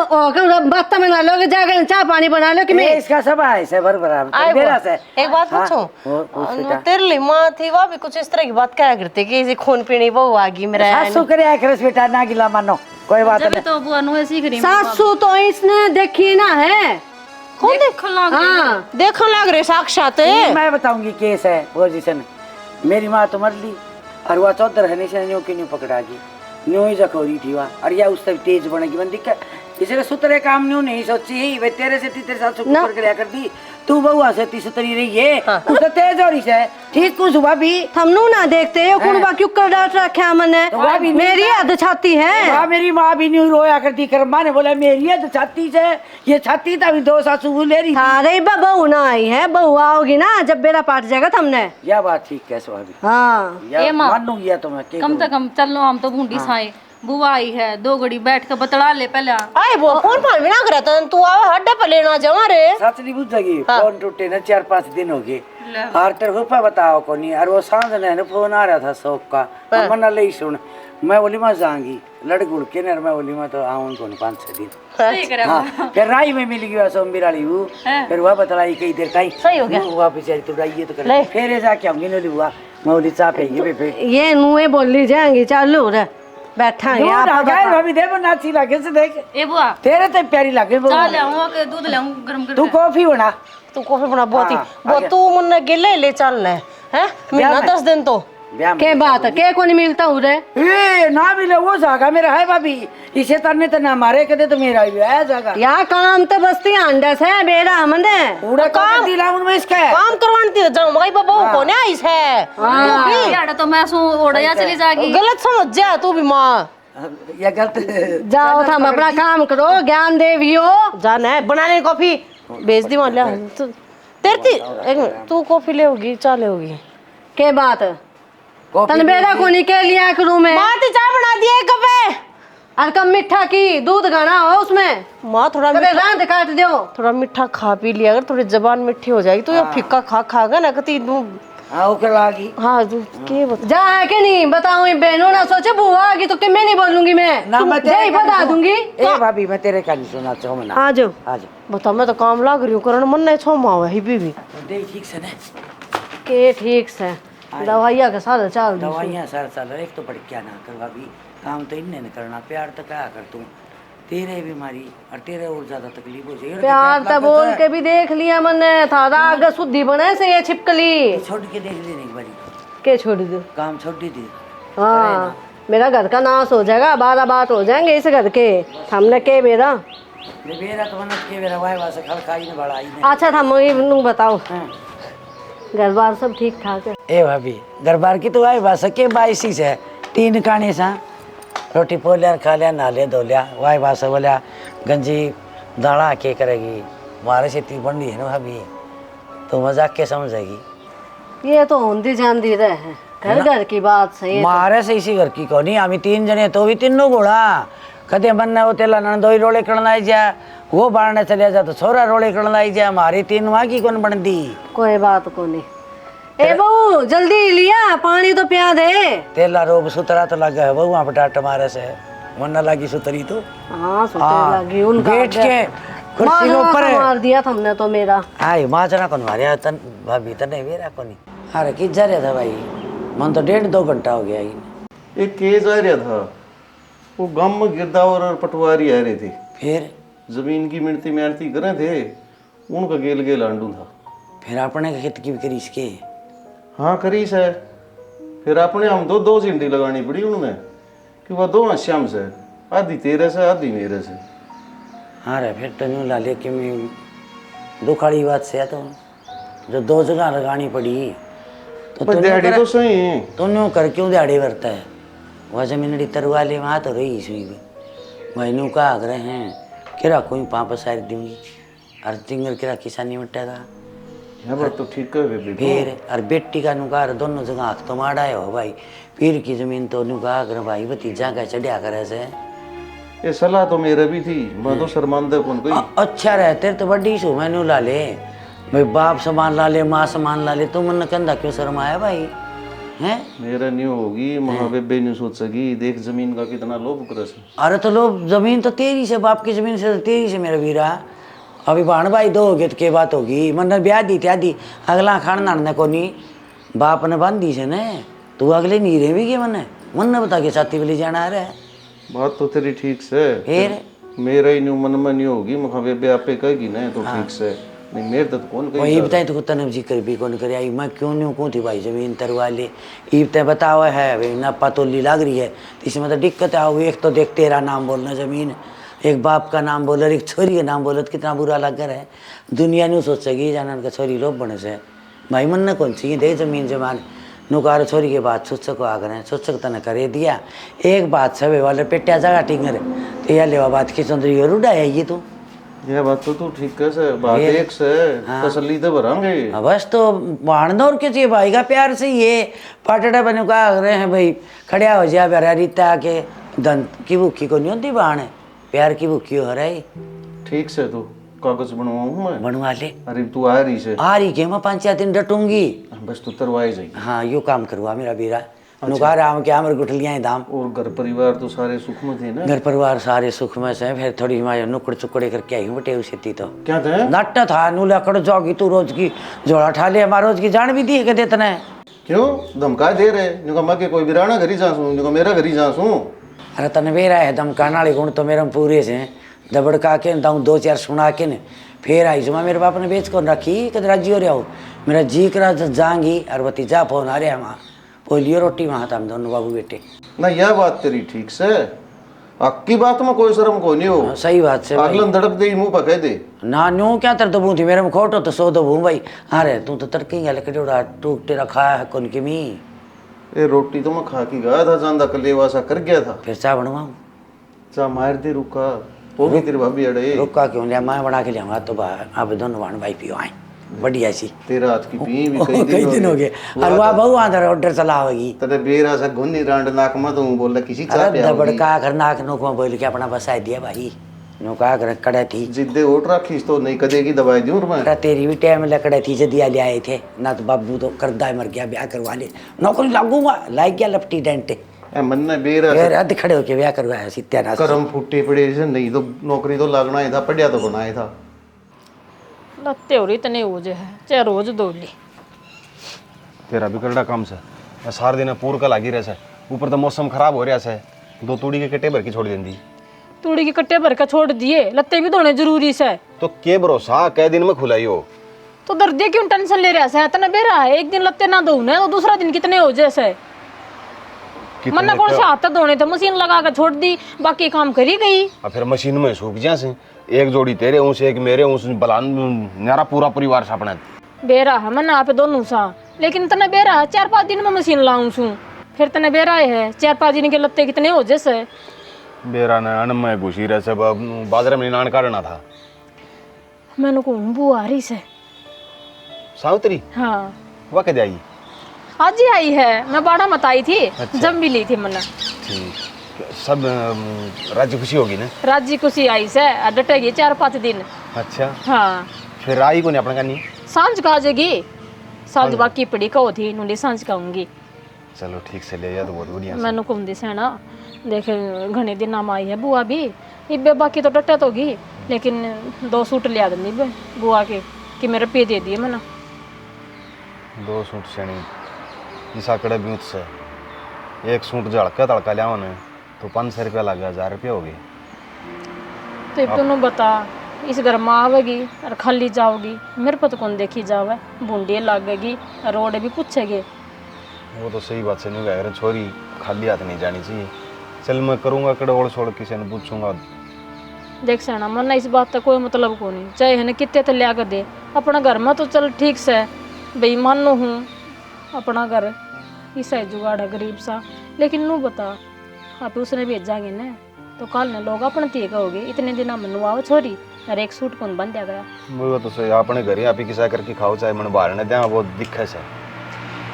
[SPEAKER 1] बात में ना लोगे जाकर चाय पानी बना लो कि मैं
[SPEAKER 6] इसका सब है से भर
[SPEAKER 1] आए
[SPEAKER 6] मेरा
[SPEAKER 1] बुआ,
[SPEAKER 6] से
[SPEAKER 1] एक बात
[SPEAKER 6] हाँ,
[SPEAKER 1] पूछूं
[SPEAKER 6] वो पूछ बेटा।
[SPEAKER 1] तेरे लिए माँ थी वह भी कुछ इस तरह की बात क्या करती कि इसी खून पीनी बहू आ गई मेरा
[SPEAKER 6] सासू करे आखिरस बेटा ना गिला मानो कोई बात
[SPEAKER 2] जब
[SPEAKER 6] नहीं।
[SPEAKER 2] तो बुआ नुए सीख रही।
[SPEAKER 1] सासू तो इसने देखी ना है
[SPEAKER 2] कौन देखने लग रही?
[SPEAKER 1] हाँ देखने लग रहे साक्षात
[SPEAKER 6] मैं बताऊंगी केस है पोजीशन। मेरी माँ तो मर ली और वह चौधर है से न्यू की न्यू पकड़ा गई न्यू ही जखोरी थी वह और या उससे तेज बनेगी बन दिक्कत इसलिए सुतरे काम न्यू नहीं सोची ही वे तेरे से तेरे साथ सुपर कर कर दी तू बहुआ से ती सुतरी रही है उससे तेज हो रही है ठीक कुछ हुआ भी
[SPEAKER 1] हमनू ना देखते हो कुड़बा क्यों कर डांट रखा मैंने
[SPEAKER 6] तो वह भी
[SPEAKER 1] मेरी हद छाती है
[SPEAKER 6] वहाँ मेरी माँ भी न्यू रोया करती कर माँ ने बोला मेरी है तो छाती से ये छाती था भी 2 सासू ले रही थी।
[SPEAKER 1] अरे बहू ना आई है बहू आओगी ना जब बेरा पाट जाएगा हमने
[SPEAKER 6] यह बात ठीक है स्वाभाविक
[SPEAKER 1] हाँ
[SPEAKER 6] यह
[SPEAKER 2] माँ,
[SPEAKER 6] मानूंगी तो मैं
[SPEAKER 2] कम से कम चल लो हम तो बूंदी साए बुआ आई है 2 घड़ी बैठ कर बतला ले पहले।
[SPEAKER 1] आए वो फोन फोन भी ना करा तो तू आवे हड्डे पे लेना जावा रे
[SPEAKER 6] सच नहीं बुझेगी फोन टूटे ना 4-5 दिन हो गए और तेरे को पे बताओ को नहीं और वो सांझ ने ना फोन आ रहा था शौक का मना ले सुन मैं बोली मैं जाऊंगी लड़ गुड़ के ना मैं बोली मैं तो आऊं को 5-6 दिन।
[SPEAKER 2] सही करे
[SPEAKER 6] हाँ फिर राई में मिल गया सोमबीर वाली वो फिर वह बतलाई कई देर ताई
[SPEAKER 1] सही हो गया।
[SPEAKER 6] वह बेचारी तो राई तो
[SPEAKER 1] ले।
[SPEAKER 6] कर फिर जाके आऊंगी नली हुआ मैं बोली चा पेगी बेबे
[SPEAKER 1] ये नुए बोली जाएंगी चालू रे बैठा है
[SPEAKER 6] दूध आ गया भाभी दे बना अच्छी लगे से देख
[SPEAKER 2] ए बुआ
[SPEAKER 6] तेरे तो प्यारी लगे
[SPEAKER 2] चा ले आऊं के दूध ले आऊं गरम कर
[SPEAKER 6] तू कॉफी बना
[SPEAKER 1] तू कॉफी बना बहुत ही
[SPEAKER 6] हाँ,
[SPEAKER 1] वो
[SPEAKER 6] आ गया।
[SPEAKER 1] तू मुन्ने गिले ले चलना है महीना 10 दिन तो
[SPEAKER 6] ब्याह में
[SPEAKER 1] के बात है के को नहीं मिलता हूँ रे
[SPEAKER 6] ए ना मिले वो जागा मेरा है भाभी इसे तरने तो ना मारे कदे तो मेरा भी है जागा
[SPEAKER 1] यहाँ काम तो बस्ती अंडा से बेरा हमने
[SPEAKER 6] पूरा काम दिला उनमें इसका
[SPEAKER 1] काम करवाती जाऊँ मगर बाबा को नहीं आई है
[SPEAKER 2] यार तो मैं सो ओड़या चली जागी।
[SPEAKER 1] गलत समझ जा तू भी माँ
[SPEAKER 6] या गलत
[SPEAKER 1] जाओ हम अपना काम करो ज्ञान देवियो जाना है बनाने कॉफी भेज दी मान लिया तेरी एक मिनट तू कॉफी ले होगी चाय ले होगी के बात तन बेरा को नहीं के लिया करूँ मैं माँ तो चाय बना दिए कब है और कम मीठा की दूध गाना हो उसमें माँ थोड़ा रात काट दो थोड़ा मीठा खा पी लिया अगर थोड़ी जबान मिठी हो जाएगी तो ये फिक्का खा खागा ना कती
[SPEAKER 6] हाँ ओके लागी
[SPEAKER 1] हाँ के बता जा है कि नहीं बताऊँ बहनों ना सोचे बुआ आगी तो मैं नहीं बोलूंगी मैं
[SPEAKER 6] ना मैं तेरे
[SPEAKER 1] बता दूंगी
[SPEAKER 6] ए भाभी मैं तेरे का नहीं सुना चाहूँ ना
[SPEAKER 1] आ जाओ
[SPEAKER 6] आ जाओ
[SPEAKER 1] बता मैं तो काम लाग रही हूँ करण मन नहीं छो माँ ही भी
[SPEAKER 6] देख ठीक से ना
[SPEAKER 1] के ठीक से दवाइया के साथ चाल दी
[SPEAKER 6] दवाइयाँ साल एक तो पड़ क्या ना कर भाभी काम तो इन्हें नहीं करना प्यार तो क्या कर तू तेरे बीमारी और तेरे और ज्यादा तकलीफ हो जाएगी
[SPEAKER 1] प्यार तो बोल के भी देख लिया मैंने था राग शुद्धि बने से ये छिपकली
[SPEAKER 6] छोड़ के देख लेने एक बारी
[SPEAKER 1] के छोड़ दो
[SPEAKER 6] काम छोड़ दी थी
[SPEAKER 1] हाँ मेरा घर का नाश हो जाएगा 12 बात हो जाएंगे इस घर के हमने के मेरा
[SPEAKER 6] मेरा तो मन के मेरा वाई वासे खलखाई ने बड़ा आई
[SPEAKER 1] अच्छा था मुझे बताओ
[SPEAKER 6] ने
[SPEAKER 1] घर बार सब ठीक ठाक है
[SPEAKER 6] ए भाभी दरबार की तो आई बस के 22 से 3 काने सा रोटी पोलिया खा लिया, नहा लिया, धो लिया, वाई बासा बोलिया गंजी दाड़ा के करेगी, मारे से इतनी बंदी है ना भाभी, तो मजाक के समझेगी।
[SPEAKER 1] ये तो होंदी जानदी रहे, घर घर की बात सही है।
[SPEAKER 6] मारे से इसी घर की को नहीं, हम 3 जने तो भी तीनों घोड़ा कदे बनना हो तेला नंदोई रोले करना आई जा, वो बाढ़ने चले जा तो छोरा रोले करना आई जा, हमारी 3 वहाँ की कौन बन दी।
[SPEAKER 1] कोई बात को नहीं। ए बहू जल्दी लिया, पानी तो पिया दे।
[SPEAKER 6] तेला रोब सुतरा तो लगा है बहू, वहाँ पटाट मारे से वरना लगी सुतरी तो।
[SPEAKER 1] हाँ सुतरी लगी उनका।
[SPEAKER 6] बैठ के कुर्सी के ऊपर
[SPEAKER 1] मार दिया तुमने तो मेरा।
[SPEAKER 6] आई माजरा कौन मारिया तन भाभी तने वेरा कोनी। अरे किस जा रहा था भाई, मन तो 1.5-2 घंटा हो गया।
[SPEAKER 4] एक केस आ रहा था, वो गांव में गिरदावर और पटवारी आ रहे थे,
[SPEAKER 6] फिर
[SPEAKER 4] जमीन की मिणती मेहनती करे थे, उनका गेल गेल आंडू था।
[SPEAKER 6] फिर अपने के खेत की भी करी इसके।
[SPEAKER 4] हाँ करीस है, फिर अपने हम दो झंडी लगानी पड़ी उनमें कि वह 2 श्याम से, आधी तेरे से आधी मेरे से।
[SPEAKER 6] हाँ रे फिर तनु लाले कि मैं दुखाड़ी बात से तो जो 2 जगह लगानी पड़ी तो
[SPEAKER 4] दिहाड़ी तो सही है,
[SPEAKER 6] तुम कर क्यों दिहाड़ी भरता है। वह जमीन तरवा ले वहाँ तो रही सुई महीनों का आग्रह हैं किरा कोई पाँप सारी दूंगी और तिंगर किरा किसानी मिटेगा।
[SPEAKER 4] यह बात तो ठीक है बेबी।
[SPEAKER 6] फिर और बेटी का नुकार दोनों जगह आँख तो मारा है हो भाई, पीर की जमीन तो नुका कर भाई भतीजा का चढ़िया करे से।
[SPEAKER 4] ये सलाह तो मेरे भी थी, मैं तो शर्मांदा कौन कोई।
[SPEAKER 6] अच्छा रहते तो बड़ी सो मैनू ला ले भाई, बाप सामान ला ले, माँ सामान ला ले, तुम मन कंधा क्यों शर्माया भाई हैं।
[SPEAKER 4] मेरा नहीं होगी महाबेबे नहीं सोच सकी, देख जमीन का कितना लोभ करस।
[SPEAKER 6] अरे तो लोग जमीन तो तेरी से, बाप की जमीन से तो तेरी से मेरा वीरा। अभी भाण भाई 2 हो गए तो क्या बात होगी, मन ने ब्याह दी थी अगला खान नाने को नहीं, बाप ने बांधी से ने तू अगले नहीं रहे भी गए मन ने बता के छाती वाली जाना आ रहा है।
[SPEAKER 4] बात तो तेरी ठीक से,
[SPEAKER 6] फिर
[SPEAKER 4] मेरा ही मन में नहीं होगी, महाबेबे आपे कहेगी ना तो ठीक से, नहीं मेरे तो कौन कहेगा।
[SPEAKER 6] वही बताए तो तने जिक्र भी कौन करे आई, मैं क्यों नहीं कहूँ थी भाई जमीन तरवा ले। ईब तय बताओ है भाई ना पतोली लग रही है, इसमें तो दिक्कत आओ। एक तो देख तेरा नाम बोलना जमीन, एक बाप का नाम बोल, एक छोरी का नाम बोलो तो कितना बुरा लग रहा है। दुनिया नहीं सोचेगी जाना का छोरी लोग बने से भाई, मन न कौन चाहिए दे जमीन जमान नुकार छोरी के बाद सोच सको आगे हैं, सोच सकता न करे दिया। एक बात सब वाले पेटिया जगह टिंगर तो यह लेवा बात की चंद्री रुड़ा है ये तो।
[SPEAKER 4] यह बात तो तू ठीक है से, बात एक से तसल्ली तो भरांगे।
[SPEAKER 6] बस तो बाण और के चाहिए भाई का प्यार से ये पाटड़ा बने का रहे हैं भाई, खड़िया हो जा बेरा रीता के दंत की भूखी को नहीं होती बाण प्यार की भूखी हो रहा है।
[SPEAKER 4] ठीक से तू कागज बनवाऊं मैं,
[SPEAKER 6] बनवा ले।
[SPEAKER 4] अरे तू आ रही से,
[SPEAKER 6] आ रही के मैं 5-4 दिन डटूंगी,
[SPEAKER 4] बस तू तरवाई जाएगी।
[SPEAKER 6] हाँ यो काम करवा मेरा बीरा। नुकार आम के आमर गुठलियाँ दाम।
[SPEAKER 4] और घर परिवार तो सारे सुख में थे ना।
[SPEAKER 6] घर परिवार सारे सुख में से, फिर थोड़ी हमारे नुकड़ चुकड़े करके आई हूँ बटे उसे थी तो
[SPEAKER 4] क्या थे
[SPEAKER 6] नट्टा था नू लकड़ जाओगी तू रोज की जोड़ा ठा ले, हमारा रोज की जान भी दी है देते न
[SPEAKER 4] क्यों धमका दे रहे, निको मैं के कोई बिराना घरी जासूं, निको मेरा घरी जासूं।
[SPEAKER 6] अरे तने मेरा है धमकाना वाले गुण तो मेरे में पूरे से दबड़का के दाऊँ 2-4 सुना के न फिर आई जुमा मेरे बाप ने बेच कर रखी कद राजी हो रहा हो मेरा जी करा जाएंगी और भतीजा फोन आ रहा है वहाँ पोलियो रोटी वहाँ था हम दोनों बाबू बेटे
[SPEAKER 4] ना। यह बात तेरी ठीक से, अक्की बात में कोई शर्म को नहीं हो।
[SPEAKER 6] सही बात से
[SPEAKER 4] अगलन धड़क दे मुंह पर कह दे
[SPEAKER 6] ना न्यू क्या तर दबू थी मेरे में खोटो तो 100 दबू भाई। अरे तू तो तड़के गया लेकर जोड़ा टूक तेरा खाया है कौन की मी।
[SPEAKER 4] ये रोटी तो मैं खा के गया था, जानदा कलेवा सा कर गया था।
[SPEAKER 6] फिर चाह बनवाऊँ
[SPEAKER 4] चा मार दे रुका वो भी तेरी भाभी अड़े।
[SPEAKER 6] रुका क्यों लिया मैं बना के लिया तो अब दोनों भाण भाई पियो आए बढ़िया सी
[SPEAKER 4] तेरा हाथ की पी भी
[SPEAKER 6] कई दिन हो गए। और वहाँ बहु आधर ऑर्डर चला होगी
[SPEAKER 4] तेरे बेरा सा गुन्नी रांड नाक में तो बोल किसी चाह पे
[SPEAKER 6] दबड़का कर नाक नोक में बोल के अपना बसा दिया भाई नौका कर कड़े थी
[SPEAKER 4] जिद्दे ओट रखी तो नहीं कदेगी दवाई दूं मैं।
[SPEAKER 6] तेरी भी टाइम लकड़े थी जदिया ले आए थे ना तो बाबू तो करदा मर गया ब्याह करवा ले नौकरी लागूंगा लाइक गया लपटी डेंटे
[SPEAKER 4] मन ने बेरा
[SPEAKER 6] फिर अध खड़े होके ब्याह करवाया सित्या
[SPEAKER 4] करम फुट्टे पड़े से नहीं तो नौकरी तो लगना ही था, पढ़िया तो बनाया था।
[SPEAKER 2] लत्ते हो रही इतने हो जे है चाहे रोज दो ली
[SPEAKER 8] तेरा भी करड़ा काम से सारे दिन पूर का लागी रहे ऊपर तो मौसम खराब हो रहा है 2 तूड़ी के कट्टे भर के छोड़ देंदी।
[SPEAKER 2] तूड़ी के कट्टे भर के छोड़ दिए लत्ते भी धोने जरूरी से
[SPEAKER 8] तो के भरोसा कै दिन में खुलाई हो
[SPEAKER 2] तो दर्दी क्यों टेंशन ले रहा है इतना बेरा है एक दिन लत्ते ना धोने तो दूसरा दिन कितने हो जैसे मन्ना कौन से हाथ धोने थे मशीन लगा के छोड़ दी बाकी काम करी गई।
[SPEAKER 8] अब फिर मशीन में सूख जा से एक जोड़ी तेरे ऊँच एक मेरे ऊँच बलान नारा पूरा परिवार सापना
[SPEAKER 2] बेरा है मन्ना आप दोनों सा लेकिन इतना बेरा है 4-5 दिन में मशीन लाऊं छू फिर तने बेरा है 4-5 दिन के लत्ते कितने हो जैसे
[SPEAKER 8] बेरा ने अन में घुसी रहे सब बाजार में नान काटना था।
[SPEAKER 2] मैंने को बुआ आ रही से।
[SPEAKER 8] सावित्री
[SPEAKER 2] हाँ
[SPEAKER 8] वह कद आई?
[SPEAKER 2] आज ही आई है, मैं बाड़ा मत आई थी। जब मिली थी मना
[SPEAKER 8] ठीक सब राज्य खुशी होगी ना?
[SPEAKER 2] राजी खुशी आई से डटेगी 4-5 दिन।
[SPEAKER 8] अच्छा
[SPEAKER 2] हाँ
[SPEAKER 8] फिर आई को नहीं अपना करनी?
[SPEAKER 2] सांझ का आ जाएगी, सांझ बाकी पड़ी कहो थी नुली सांझ का आऊंगी।
[SPEAKER 8] चलो ठीक से ले जा तो बहुत बढ़िया।
[SPEAKER 2] मैंने कुंदी से ना देख घने दिन नाम आई है बुआ भी इबे बाकी तो डटे तो गी, लेकिन 2 सूट लिया देनी बुआ के कि मेरे पे दे दिए मैंने
[SPEAKER 8] 2 सूट सेनी इस आंकड़े भी से 1 सूट झड़का तड़का लिया ने तो 500 रुपया लग गया, 1000 रुपया हो गए।
[SPEAKER 2] तो अब तुम बता इस घर में आवेगी और खाली जाओगी, मेरे पर तो कौन देखी जावे, बूंदी लगेगी रोड भी पूछेगी।
[SPEAKER 8] वो तो सही बात से नहीं कह रहे, छोरी खाली हाथ नहीं जानी चाहिए। चल मैं करूँगा कड़ोड़ छोड़ किसी ने पूछूंगा।
[SPEAKER 2] देख सेना मन इस बात का कोई मतलब को नहीं, चाहे है कितने तो लिया कर दे अपना घर में तो चल ठीक से बेईमान हूँ अपना घर इस जुगाड़ है गरीब सा, लेकिन नू बता आप उसने भेजाएंगे ना तो कल ने लोग अपने तीय कहोगे इतने दिन मनु आओ छोरी और 1 सूट कौन बन दिया।
[SPEAKER 8] वो तो सही अपने घर ही आप ही किसा करके खाओ चाहे मन बाहर न दें वो दिक्कत है।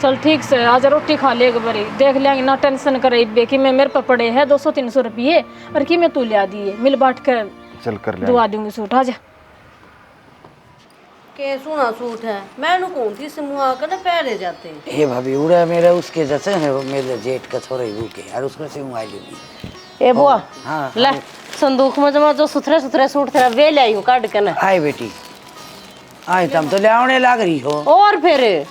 [SPEAKER 2] चल ठीक से आज रोटी खा ले एक बारी देख लेंगे ना टेंशन करे बे कि मैं मेरे पर पड़े है 200-300 रुपये और कि मैं तू लिया दिए मिल बांट कर
[SPEAKER 8] चल कर ले
[SPEAKER 2] दुआ दूंगी सूट। आजा
[SPEAKER 1] के सोना सूट है मैंने कौन थी समूह कर पहरे जाते हैं।
[SPEAKER 6] ये भाभी उड़ा मेरा उसके जैसे है वो मेरे जेठ का छोरा ही के और उसको से आई लूंगी।
[SPEAKER 1] ए बुआ
[SPEAKER 6] हाँ
[SPEAKER 1] ले संदूक में जमा जो सुथरे सूट तेरा वे ले आई हूँ काट के ना।
[SPEAKER 6] आए बेटी आए तुम तो ले आने लग रही हो।
[SPEAKER 1] और फिर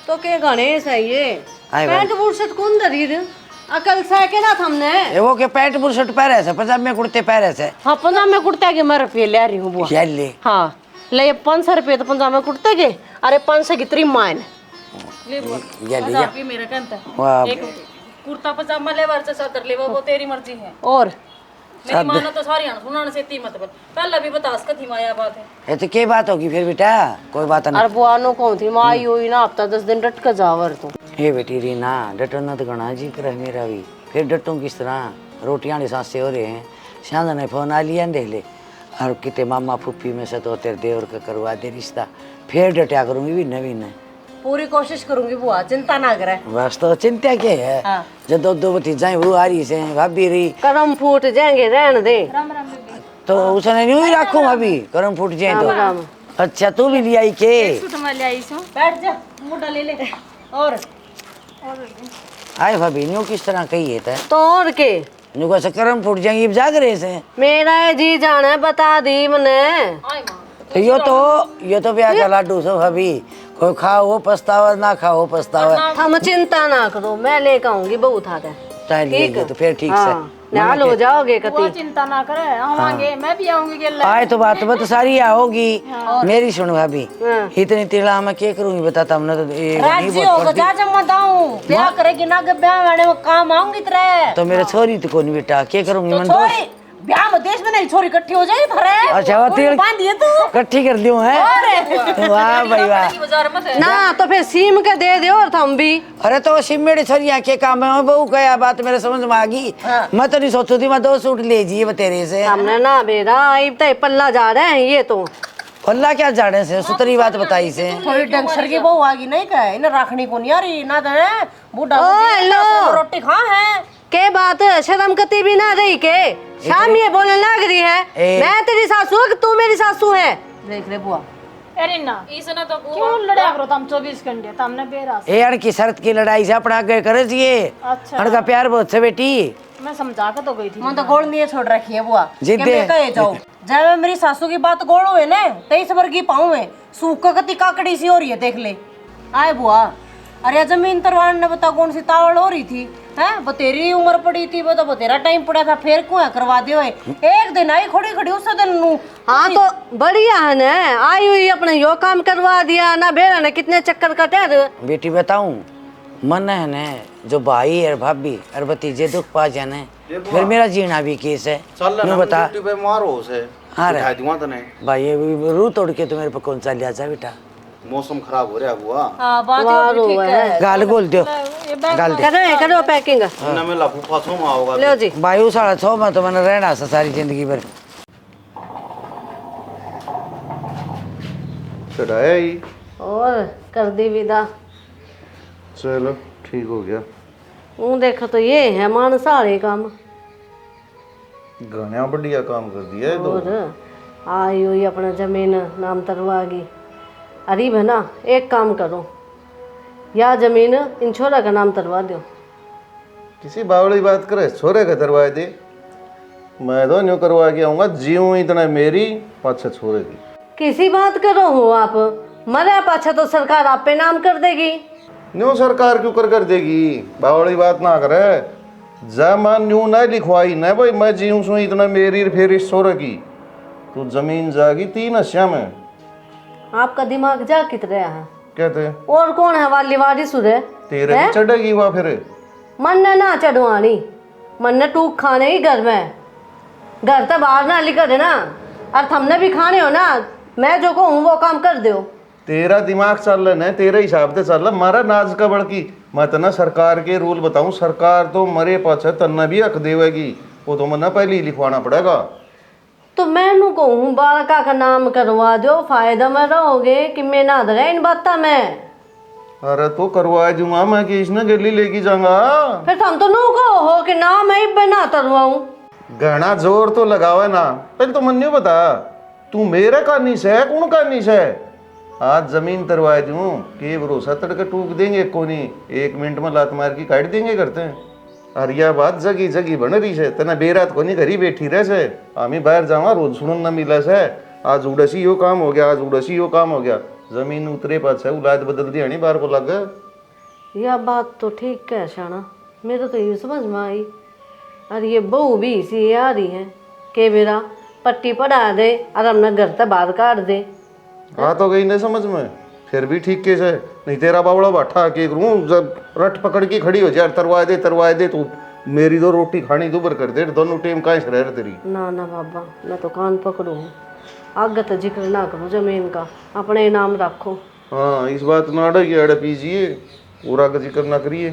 [SPEAKER 1] तो के गाने सही है
[SPEAKER 6] आए
[SPEAKER 1] पैंट बुरशट कौन दरीर अकल से के ना हमने
[SPEAKER 6] ये वो के पैंट बुरशट पहरे से पजामे कुर्ते पहरे से।
[SPEAKER 1] हाँ पंजाब में कुर्ते के मैं रुपये ले रही हूँ बुआ।
[SPEAKER 6] चल ले
[SPEAKER 1] हाँ ले 500 रुपये तो पंजाब में कुर्ते के अरे 500 की त्रिमान
[SPEAKER 6] ये ले
[SPEAKER 2] आजा भी मेरा कहता है
[SPEAKER 6] वाह
[SPEAKER 2] एक कुर्ता पजामा ले वर्ष चादर ले वो तेरी मर्जी है।
[SPEAKER 1] और
[SPEAKER 2] मेरी मानो तो सारी सुनाने से ती मत बोल पहला भी बता उसका थी माया बात है।
[SPEAKER 6] ये तो क्या बात होगी फिर बेटा कोई बात नहीं।
[SPEAKER 1] अरे बुआ नो कौन थी माँ आई हुई ना हफ्ता 10 दिन डट कर जावर तू।
[SPEAKER 6] हे बेटी रीना डटना तो गणा जी कर मेरा भी फिर डटूं किस तरह रोटियां नहीं सांसे हो रहे हैं। शांदा ने फोन आ लिया देख ले और कितने मामा फुप्पी में से तो तेरे देवर का करवा दे रिश्ता फिर डटिया करूंगी भी नवीन
[SPEAKER 1] पूरी कोशिश करूंगी बुआ चिंता ना करे।
[SPEAKER 6] बस तो चिंता क्या है
[SPEAKER 1] हाँ।
[SPEAKER 6] जब 2 भतीजाएं वो आ रही से भाभी रही
[SPEAKER 1] करम फूट जाएंगे रहने दे
[SPEAKER 6] तो उसने यूं ही रखूं अभी करम फूट जाए तो। अच्छा तू भी ले आई के
[SPEAKER 2] सूट मैं ले आई सो
[SPEAKER 1] बैठ जा मोटा ले ले और
[SPEAKER 6] आए भाभी न्यू किस तरह कही है
[SPEAKER 1] तो और के
[SPEAKER 6] न्यू कैसे करम फूट जाएंगे अब जाग रहे से
[SPEAKER 1] मेरा जी जाना बता दी मने।
[SPEAKER 6] तो यो तो ब्याह का लाडू सो भाभी कोई खाओ वो पछतावा ना खाओ पछतावा।
[SPEAKER 1] हम चिंता ना करो मैं लेकर आऊंगी बहू था
[SPEAKER 6] ठीक तो फिर ठीक से
[SPEAKER 1] निहाल हो जाओगे कति
[SPEAKER 2] चिंता ना करे आवांगे मैं भी आऊंगी गेल
[SPEAKER 6] आए तो बात सारी होगी मेरी सुन भाभी इतनी तिला मैं क्या करूंगी बताता हमने तो
[SPEAKER 1] राजी होगा जा जमा दाऊं ब्याह करेगी ना के ब्याह वाले में काम आऊंगी तेरे
[SPEAKER 6] तो मेरे छोरी तो कोनी बेटा क्या करूंगी मैं
[SPEAKER 1] छोरी ब्याह में देश में नहीं छोरी इकट्ठी हो जाए भरे
[SPEAKER 6] अच्छा वो तेल
[SPEAKER 1] बांध दिए तू
[SPEAKER 6] इकट्ठी कर दियो है वाह भाई वाह
[SPEAKER 1] ना तो फिर सीम के दे दे और हम भी।
[SPEAKER 6] अरे तो सिम मेरे छोरिया के काम है बहू गया बात मेरे समझ में आ गई। मैं तो नहीं सोचू थी मैं 2 सूट ले जी तेरे से
[SPEAKER 1] हमने ना बेटा अब तो पल्ला जा रहे हैं ये तो
[SPEAKER 6] पल्ला क्या जाने से सुतरी बात बताई से
[SPEAKER 1] थोड़ी डंसर की बहू आगी नहीं कहे इन्हें रखनी को नहीं आ रही ना तो बूढ़ा रोटी खा है के बात शर्म कती भी ना रही के शाम ये बोलने लग रही है मैं तेरी सासू है कि तू मेरी सासू है। देख ले बुआ
[SPEAKER 2] अरे ना इसने तो क्यों लड़ा करो तुम 24 घंटे तुमने बेरा
[SPEAKER 6] ए अड़ की शर्त की लड़ाई से अपना आगे करे जिए
[SPEAKER 2] अच्छा
[SPEAKER 6] अड़ का प्यार बहुत से बेटी
[SPEAKER 2] मैं समझा के तो गई थी
[SPEAKER 1] मैं तो गोल नहीं छोड़ रखी है बुआ
[SPEAKER 6] जिद
[SPEAKER 1] कि मैं कहे जाऊं जब मेरी सासू की बात गोल हुए ना 23 वर्ग की पाऊं मैं सूख कती काकड़ी सी हो रही है देख ले आए बुआ। अरे जमीन तरवान ने बता कौन सी तावड़ हो रही थी है वो तेरी उम्र पड़ी थी वो तो तेरा टाइम पड़ा था फिर क्यों है करवा दियो है एक दिन आई खड़ी खड़ी उस दिन नू। हाँ तो बढ़िया है ना आई हुई अपने यो काम करवा दिया ना बेरा ने कितने चक्कर कटे।
[SPEAKER 6] बेटी बताऊं मन है न जो भाई और भाभी और भतीजे दुख पा जाने फिर मेरा जीना भी केस है क्यों बता
[SPEAKER 7] मारो से
[SPEAKER 6] हाँ रे भाई ये रू तोड़ के तो मेरे पर कौन सा लिया जा बेटा
[SPEAKER 7] मौसम खराब हो रहा बुआ।
[SPEAKER 2] हाँ बात
[SPEAKER 1] वाह,
[SPEAKER 2] तो ठीक
[SPEAKER 1] रोवा
[SPEAKER 2] है।
[SPEAKER 6] गाल गोल दो गाल दे
[SPEAKER 1] करो पैकिंग
[SPEAKER 7] ना मैं लाफू फासों में आओगा।
[SPEAKER 1] लो जी।
[SPEAKER 6] भाई साढ़े 6 में तो मैंने रहना सा सारी जिंदगी भर।
[SPEAKER 4] चढ़ाया ही।
[SPEAKER 1] और कर दी विदा।
[SPEAKER 4] चलो ठीक हो गया।
[SPEAKER 1] वो देखो तो ये है मान सारे काम।
[SPEAKER 4] गाना बढ़िया काम कर दिया है तो।
[SPEAKER 1] और आई हुई अपना जमीन नाम तरवागी। अरे बना एक काम करो, या जमीन इन छोरा का नाम तरवा दो।
[SPEAKER 4] किसी बावड़ी बात करे छोरे का करवा दे। मैं तो न्यू करवा के आऊंगा, जीव इतना मेरी पाछे छोरे की।
[SPEAKER 1] किसी बात करो हो आप, मरे पाछा तो सरकार आप पे नाम कर देगी।
[SPEAKER 4] न्यू सरकार क्यों कर देगी, बावड़ी बात ना करे। जा मान न्यू ना लिखवाई ना भाई, मैं जीव सू इतना मेरी फिर इस छोरे की, तो जमीन जागी 3 हिस्सा में।
[SPEAKER 1] आपका दिमाग जा कितने है?
[SPEAKER 4] कहते
[SPEAKER 1] और कौन है वाली वारी सुरे?
[SPEAKER 4] तेरे भी चढ़ेगी वहाँ फिर।
[SPEAKER 1] मन ने ना चढ़वानी, मन ने टूक खाने ही घर में, घर तो बाहर ना निकले ना। और हमने भी खाने हो ना, मैं जो कहूँ वो काम कर दो।
[SPEAKER 4] तेरा दिमाग चल रहा है, तेरे हिसाब से चल रहा। मारा नाज का बड़की मैं तो ना सरकार के रूल बताऊं, सरकार तो मरे पाछे तन्ना भी हक देवेगी, वो तो मना पहले ही लिखवाना पड़ेगा।
[SPEAKER 1] तो मैं कहूँ बालका का नाम करवा दो, फायदा में रहोगे कि मैं ना दे इन बात में।
[SPEAKER 4] अरे तो करवा दूंगा मैं, कि इसने गली लेके जाऊंगा।
[SPEAKER 1] फिर तुम तो नू कहो कि ना मैं ही बना तरवाऊं।
[SPEAKER 4] घना जोर तो लगावे ना, पहले तो मन नहीं बता तू मेरे कानी से है कौन कानी से। आज जमीन तरवा दूं के भरोसा तड़के टूक देंगे कोनी, 1 मिनट में लात मार की काट देंगे करते हैं। और यह बात जगी जगी बन रही है, तना बेरात कोनी घरी बैठी रहे से। आमी बाहर जावा रोज सुनन न मिला से, आज उड़सी यो काम हो गया, आज उड़सी यो काम हो गया। जमीन उतरे पास है उलाद बदल दिया नहीं बाहर को लग।
[SPEAKER 1] यह बात तो ठीक है शाना, मेरे तो ये समझ में आई। और ये बहू भी इसी आ रही है के मेरा पट्टी पढ़ा दे और हमने घर से बाहर काट दे।
[SPEAKER 4] हाँ तो गई नहीं समझ में, फिर भी ठीक केस है। नहीं तेरा बावड़ा बाठा के करूँ, जब रट पकड़ के खड़ी हो जाए तरवाए दे तो मेरी तो रोटी खानी दुबर कर दे, दोनों टाइम कहाँ से रह तेरी।
[SPEAKER 1] ना ना बाबा, मैं तो कान पकड़ू, आगे तो जिक्र ना करो जमीन का, अपने नाम रखो।
[SPEAKER 4] हाँ इस बात ना अड़ के अड़ पीजिए, पूरा का जिक्र ना करिए।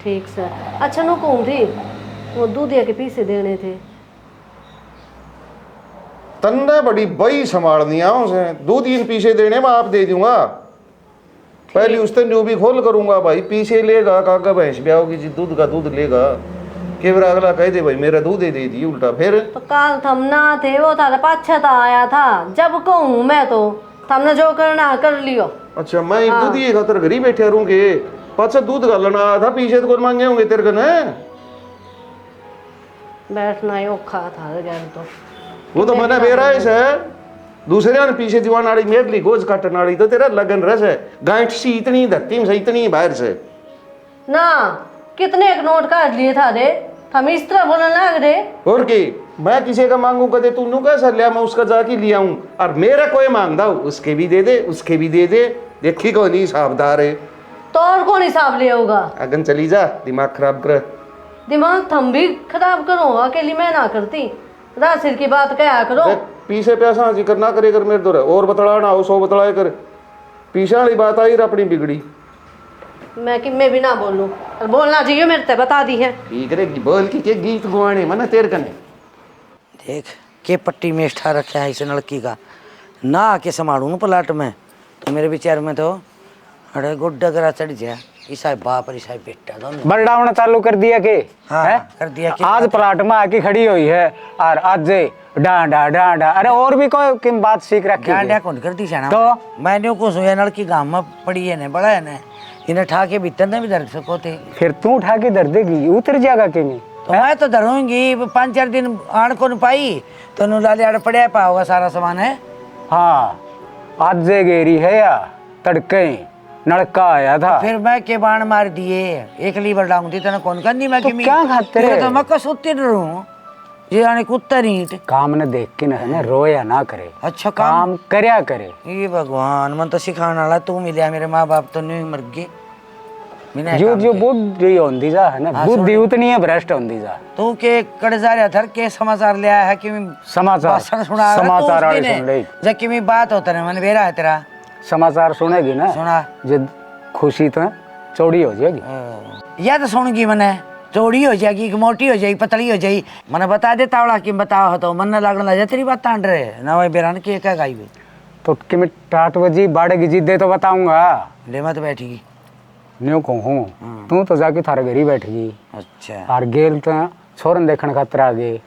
[SPEAKER 1] ठीक से। अच्छा नो कहूँ थी, वो दूधिया के पीछे देने थे।
[SPEAKER 4] तन्ने बड़ी बई संभालनी उसे, 2-3 पीछे देने में आप दे दूंगा। पहले उस दिन न्यू भी खोल करूंगा भाई, पीछे लेगा काका भैंस ब्याह होगी जी, दूध का दूध लेगा। केवरा अगला कह दे भाई मेरा दूध दे दी उल्टा। फिर
[SPEAKER 1] तो काल थमना थे, वो था पाछा था आया था, जब कहूँ मैं तो थमने जो करना कर लियो।
[SPEAKER 4] अच्छा मैं दूध ये खातर घर ही बैठे रहूंगे, पाछा दूध गालना आया था, पीछे तो कौन मांगे होंगे तेरे कने।
[SPEAKER 1] बैठना ही औखा था गैर तो।
[SPEAKER 4] वो तो मैंने बेरा है, दूसरे ने पीछे दीवान आड़ी मेरे ली गोज काटन आड़ी, तो तेरा लगन रस है। गांठ सी इतनी धरती से इतनी बाहर से
[SPEAKER 1] ना कितने एक नोट काट लिए था रे, हम इस तरह बोलने लग रे।
[SPEAKER 4] और की मैं किसी का मांगू कदे तू नू कैसा लिया, मैं उसका जाके लिया हूँ। और मेरा कोई मांगदा हो उसके भी दे दे, उसके भी दे दे, देखी कौन हिसाबदार है।
[SPEAKER 1] तो और कौन हिसाब लिया होगा?
[SPEAKER 4] अगन चली जा, दिमाग खराब कर।
[SPEAKER 1] दिमाग थम भी खराब करो, अकेली मैं ना करती। रासिर की बात क्या करो।
[SPEAKER 4] पीछे पैसा जिक्र ना करे कर मेरे दो और बतला ना हो 100 बतलाए कर। पीछे वाली बात आई अपनी बिगड़ी।
[SPEAKER 1] मैं कि मैं भी ना बोलूं, और बोलना चाहिए मेरे ते बता दी है।
[SPEAKER 4] ठीक है बोल के गीत गुआने मना तेरे कने।
[SPEAKER 6] देख के पट्टी में ठा रखा है इस लड़की का, ना आके संभालू ना प्लाट में तो मेरे विचार में तो अरे गुड्डा करा चढ़ जाए। ईसा बाप और ईसा बेटा दोनों
[SPEAKER 5] बरडावना चालू कर दिया के
[SPEAKER 6] हाँ,
[SPEAKER 5] है?
[SPEAKER 6] कर दिया कि
[SPEAKER 5] आज प्लाट में आके खड़ी हुई है और आज डांडा डांडा। अरे और भी कोई किन बात सीख रखी है?
[SPEAKER 6] डांडा कौन कर दी जाना
[SPEAKER 5] तो
[SPEAKER 6] मैंने को सोया लड़की गांव में पड़ी है ने बड़ा है ने, इन्हें ठा के भीतर ने भी धर सको थे।
[SPEAKER 5] फिर तू उठा के धर देगी, उतर जाएगा कि नहीं?
[SPEAKER 6] तो मैं तो धरूंगी, 5-4 दिन आड़ को न पाई तो नु लाले आड़ पड़ा पाओगा सारा सामान है।
[SPEAKER 5] हाँ आज गेरी है या तड़के नड़का आया था,
[SPEAKER 6] फिर मैं के बाण मार दिए, एक लीवर डांगती तेने कौन करनी मैं
[SPEAKER 5] तो
[SPEAKER 6] कि
[SPEAKER 5] क्या खाते रे?
[SPEAKER 6] तो मैं कसुती रहूं ये आने कुत्ता रीट
[SPEAKER 5] काम ने देख के ना रोया ना करे।
[SPEAKER 6] अच्छा
[SPEAKER 5] काम करया करे।
[SPEAKER 6] ये भगवान मन तो सिखाने वाला तू मिलिया, मेरे माँ बाप तो नहीं मर गए बिना
[SPEAKER 5] जो
[SPEAKER 6] काम
[SPEAKER 5] जो
[SPEAKER 6] के।
[SPEAKER 5] बुद्धि होंदी जा है ना,
[SPEAKER 6] हाँ,
[SPEAKER 5] बुद्धि उतनी है भ्रष्ट होंदी जा।
[SPEAKER 6] तू के कड़ जा रहा था के समाचार ले आया है कि
[SPEAKER 5] समाचार
[SPEAKER 6] भाषण सुना रहा
[SPEAKER 5] समाचार
[SPEAKER 6] तू उस
[SPEAKER 5] वाले
[SPEAKER 6] दिन
[SPEAKER 5] सुन रही।
[SPEAKER 6] जब कि मैं बात होता है मन बेरा है तेरा
[SPEAKER 5] समाचार सुनेगी ना
[SPEAKER 6] सुना
[SPEAKER 5] जो खुशी तो चौड़ी हो जाएगी।
[SPEAKER 6] या तो सुन गई मैंने चौड़ी हो जाएगी कि मोटी हो जाएगी पतली हो जाएगी मैंने बता दे तावड़ा कि बताओ तो मन लगने लग जाए तेरी बात तांड रहे ना वही बेरान की क्या गाई हुई
[SPEAKER 5] तो कि मैं टाट बजी बाढ़ेगी जिद्दे तो बताऊंगा।
[SPEAKER 6] ले मत बैठेगी
[SPEAKER 5] न्यू कहूँ तू तो जाके थारे घर ही बैठेगी
[SPEAKER 6] अच्छा
[SPEAKER 5] और गेल तो छोरन देखने खातर आ गए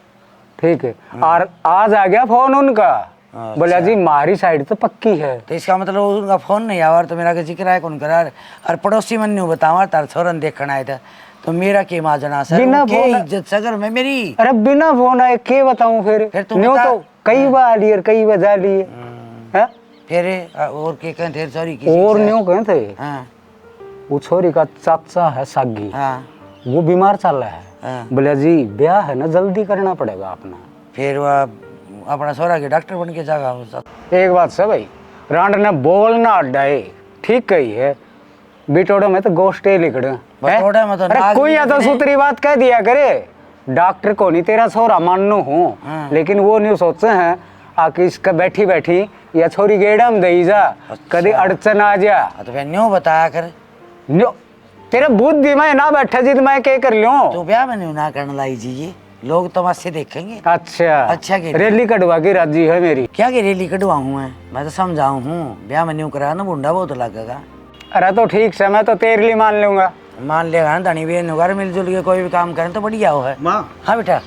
[SPEAKER 5] ठीक है। और आज आ गया फोन उनका बोला जी हमारी साइड तो पक्की है।
[SPEAKER 6] तो इसका मतलब उनका फोन नहीं आवा और तो मेरा जिक्र है कौन करा और पड़ोसी मन न्यू बतावा तार छोरन देखना आया था तो मेरा के माजना सर
[SPEAKER 5] बिना
[SPEAKER 6] के
[SPEAKER 5] फोन-
[SPEAKER 6] इज्जत सगर में मेरी
[SPEAKER 5] अरे बिना फोन आए के बताऊं फिर
[SPEAKER 6] तू
[SPEAKER 5] न्यू
[SPEAKER 6] बता।
[SPEAKER 5] तो कई बार लिए और कई बजा लिए हैं?
[SPEAKER 6] फिर और के कहते थे सॉरी की
[SPEAKER 5] और न्यू कहे थे
[SPEAKER 6] हाँ
[SPEAKER 5] वो छोरी का चाचा है सागी
[SPEAKER 6] हाँ
[SPEAKER 5] वो बीमार चल रहा है
[SPEAKER 6] हाँ
[SPEAKER 5] बोले जी ब्याह है ना जल्दी करना पड़ेगा अपना।
[SPEAKER 6] फिर वह अपना सोरा के डॉक्टर बन के जागा वो सब
[SPEAKER 5] एक बात से भाई रांड ने बोलना अड्डाए ठीक कही है बिटोड़े में तो गोष्टे लिखड़े
[SPEAKER 6] बटोड़े में तो
[SPEAKER 5] अरे
[SPEAKER 6] नाग
[SPEAKER 5] कोई
[SPEAKER 6] भी
[SPEAKER 5] या तो
[SPEAKER 6] लिखड़े।
[SPEAKER 5] सूत्री बात कह दिया करे डॉक्टर को नहीं तेरा छोरा मानू हूँ
[SPEAKER 6] हाँ।
[SPEAKER 5] लेकिन वो नहीं सोचे हैं आके इसका बैठी बैठी या छोरी गेड़ा में दई जा कभी अड़चन आ जा
[SPEAKER 6] तो फिर न्यू बताया कर
[SPEAKER 5] न्यो तेरे बुद्धि में ना बैठा जिद मैं क्या कर लूं।
[SPEAKER 6] तो ब्याह में न्यू ना करने लाई जी ये लोग तमाशे देखेंगे
[SPEAKER 5] अच्छा
[SPEAKER 6] अच्छा के
[SPEAKER 5] रैली कटवा की राजी है मेरी।
[SPEAKER 6] क्या के रेली कटवाऊँ मैं तो समझाऊँ हूँ ब्याह में न्यू करा ना बुंडा बहुत लगेगा
[SPEAKER 5] अरे तो ठीक से मैं तो तेरे लिए मान लूंगा।
[SPEAKER 6] मान लेगा ना धनी बहन घर मिलजुल के कोई भी काम करें तो बढ़िया हो है
[SPEAKER 7] माँ
[SPEAKER 6] हाँ बेटा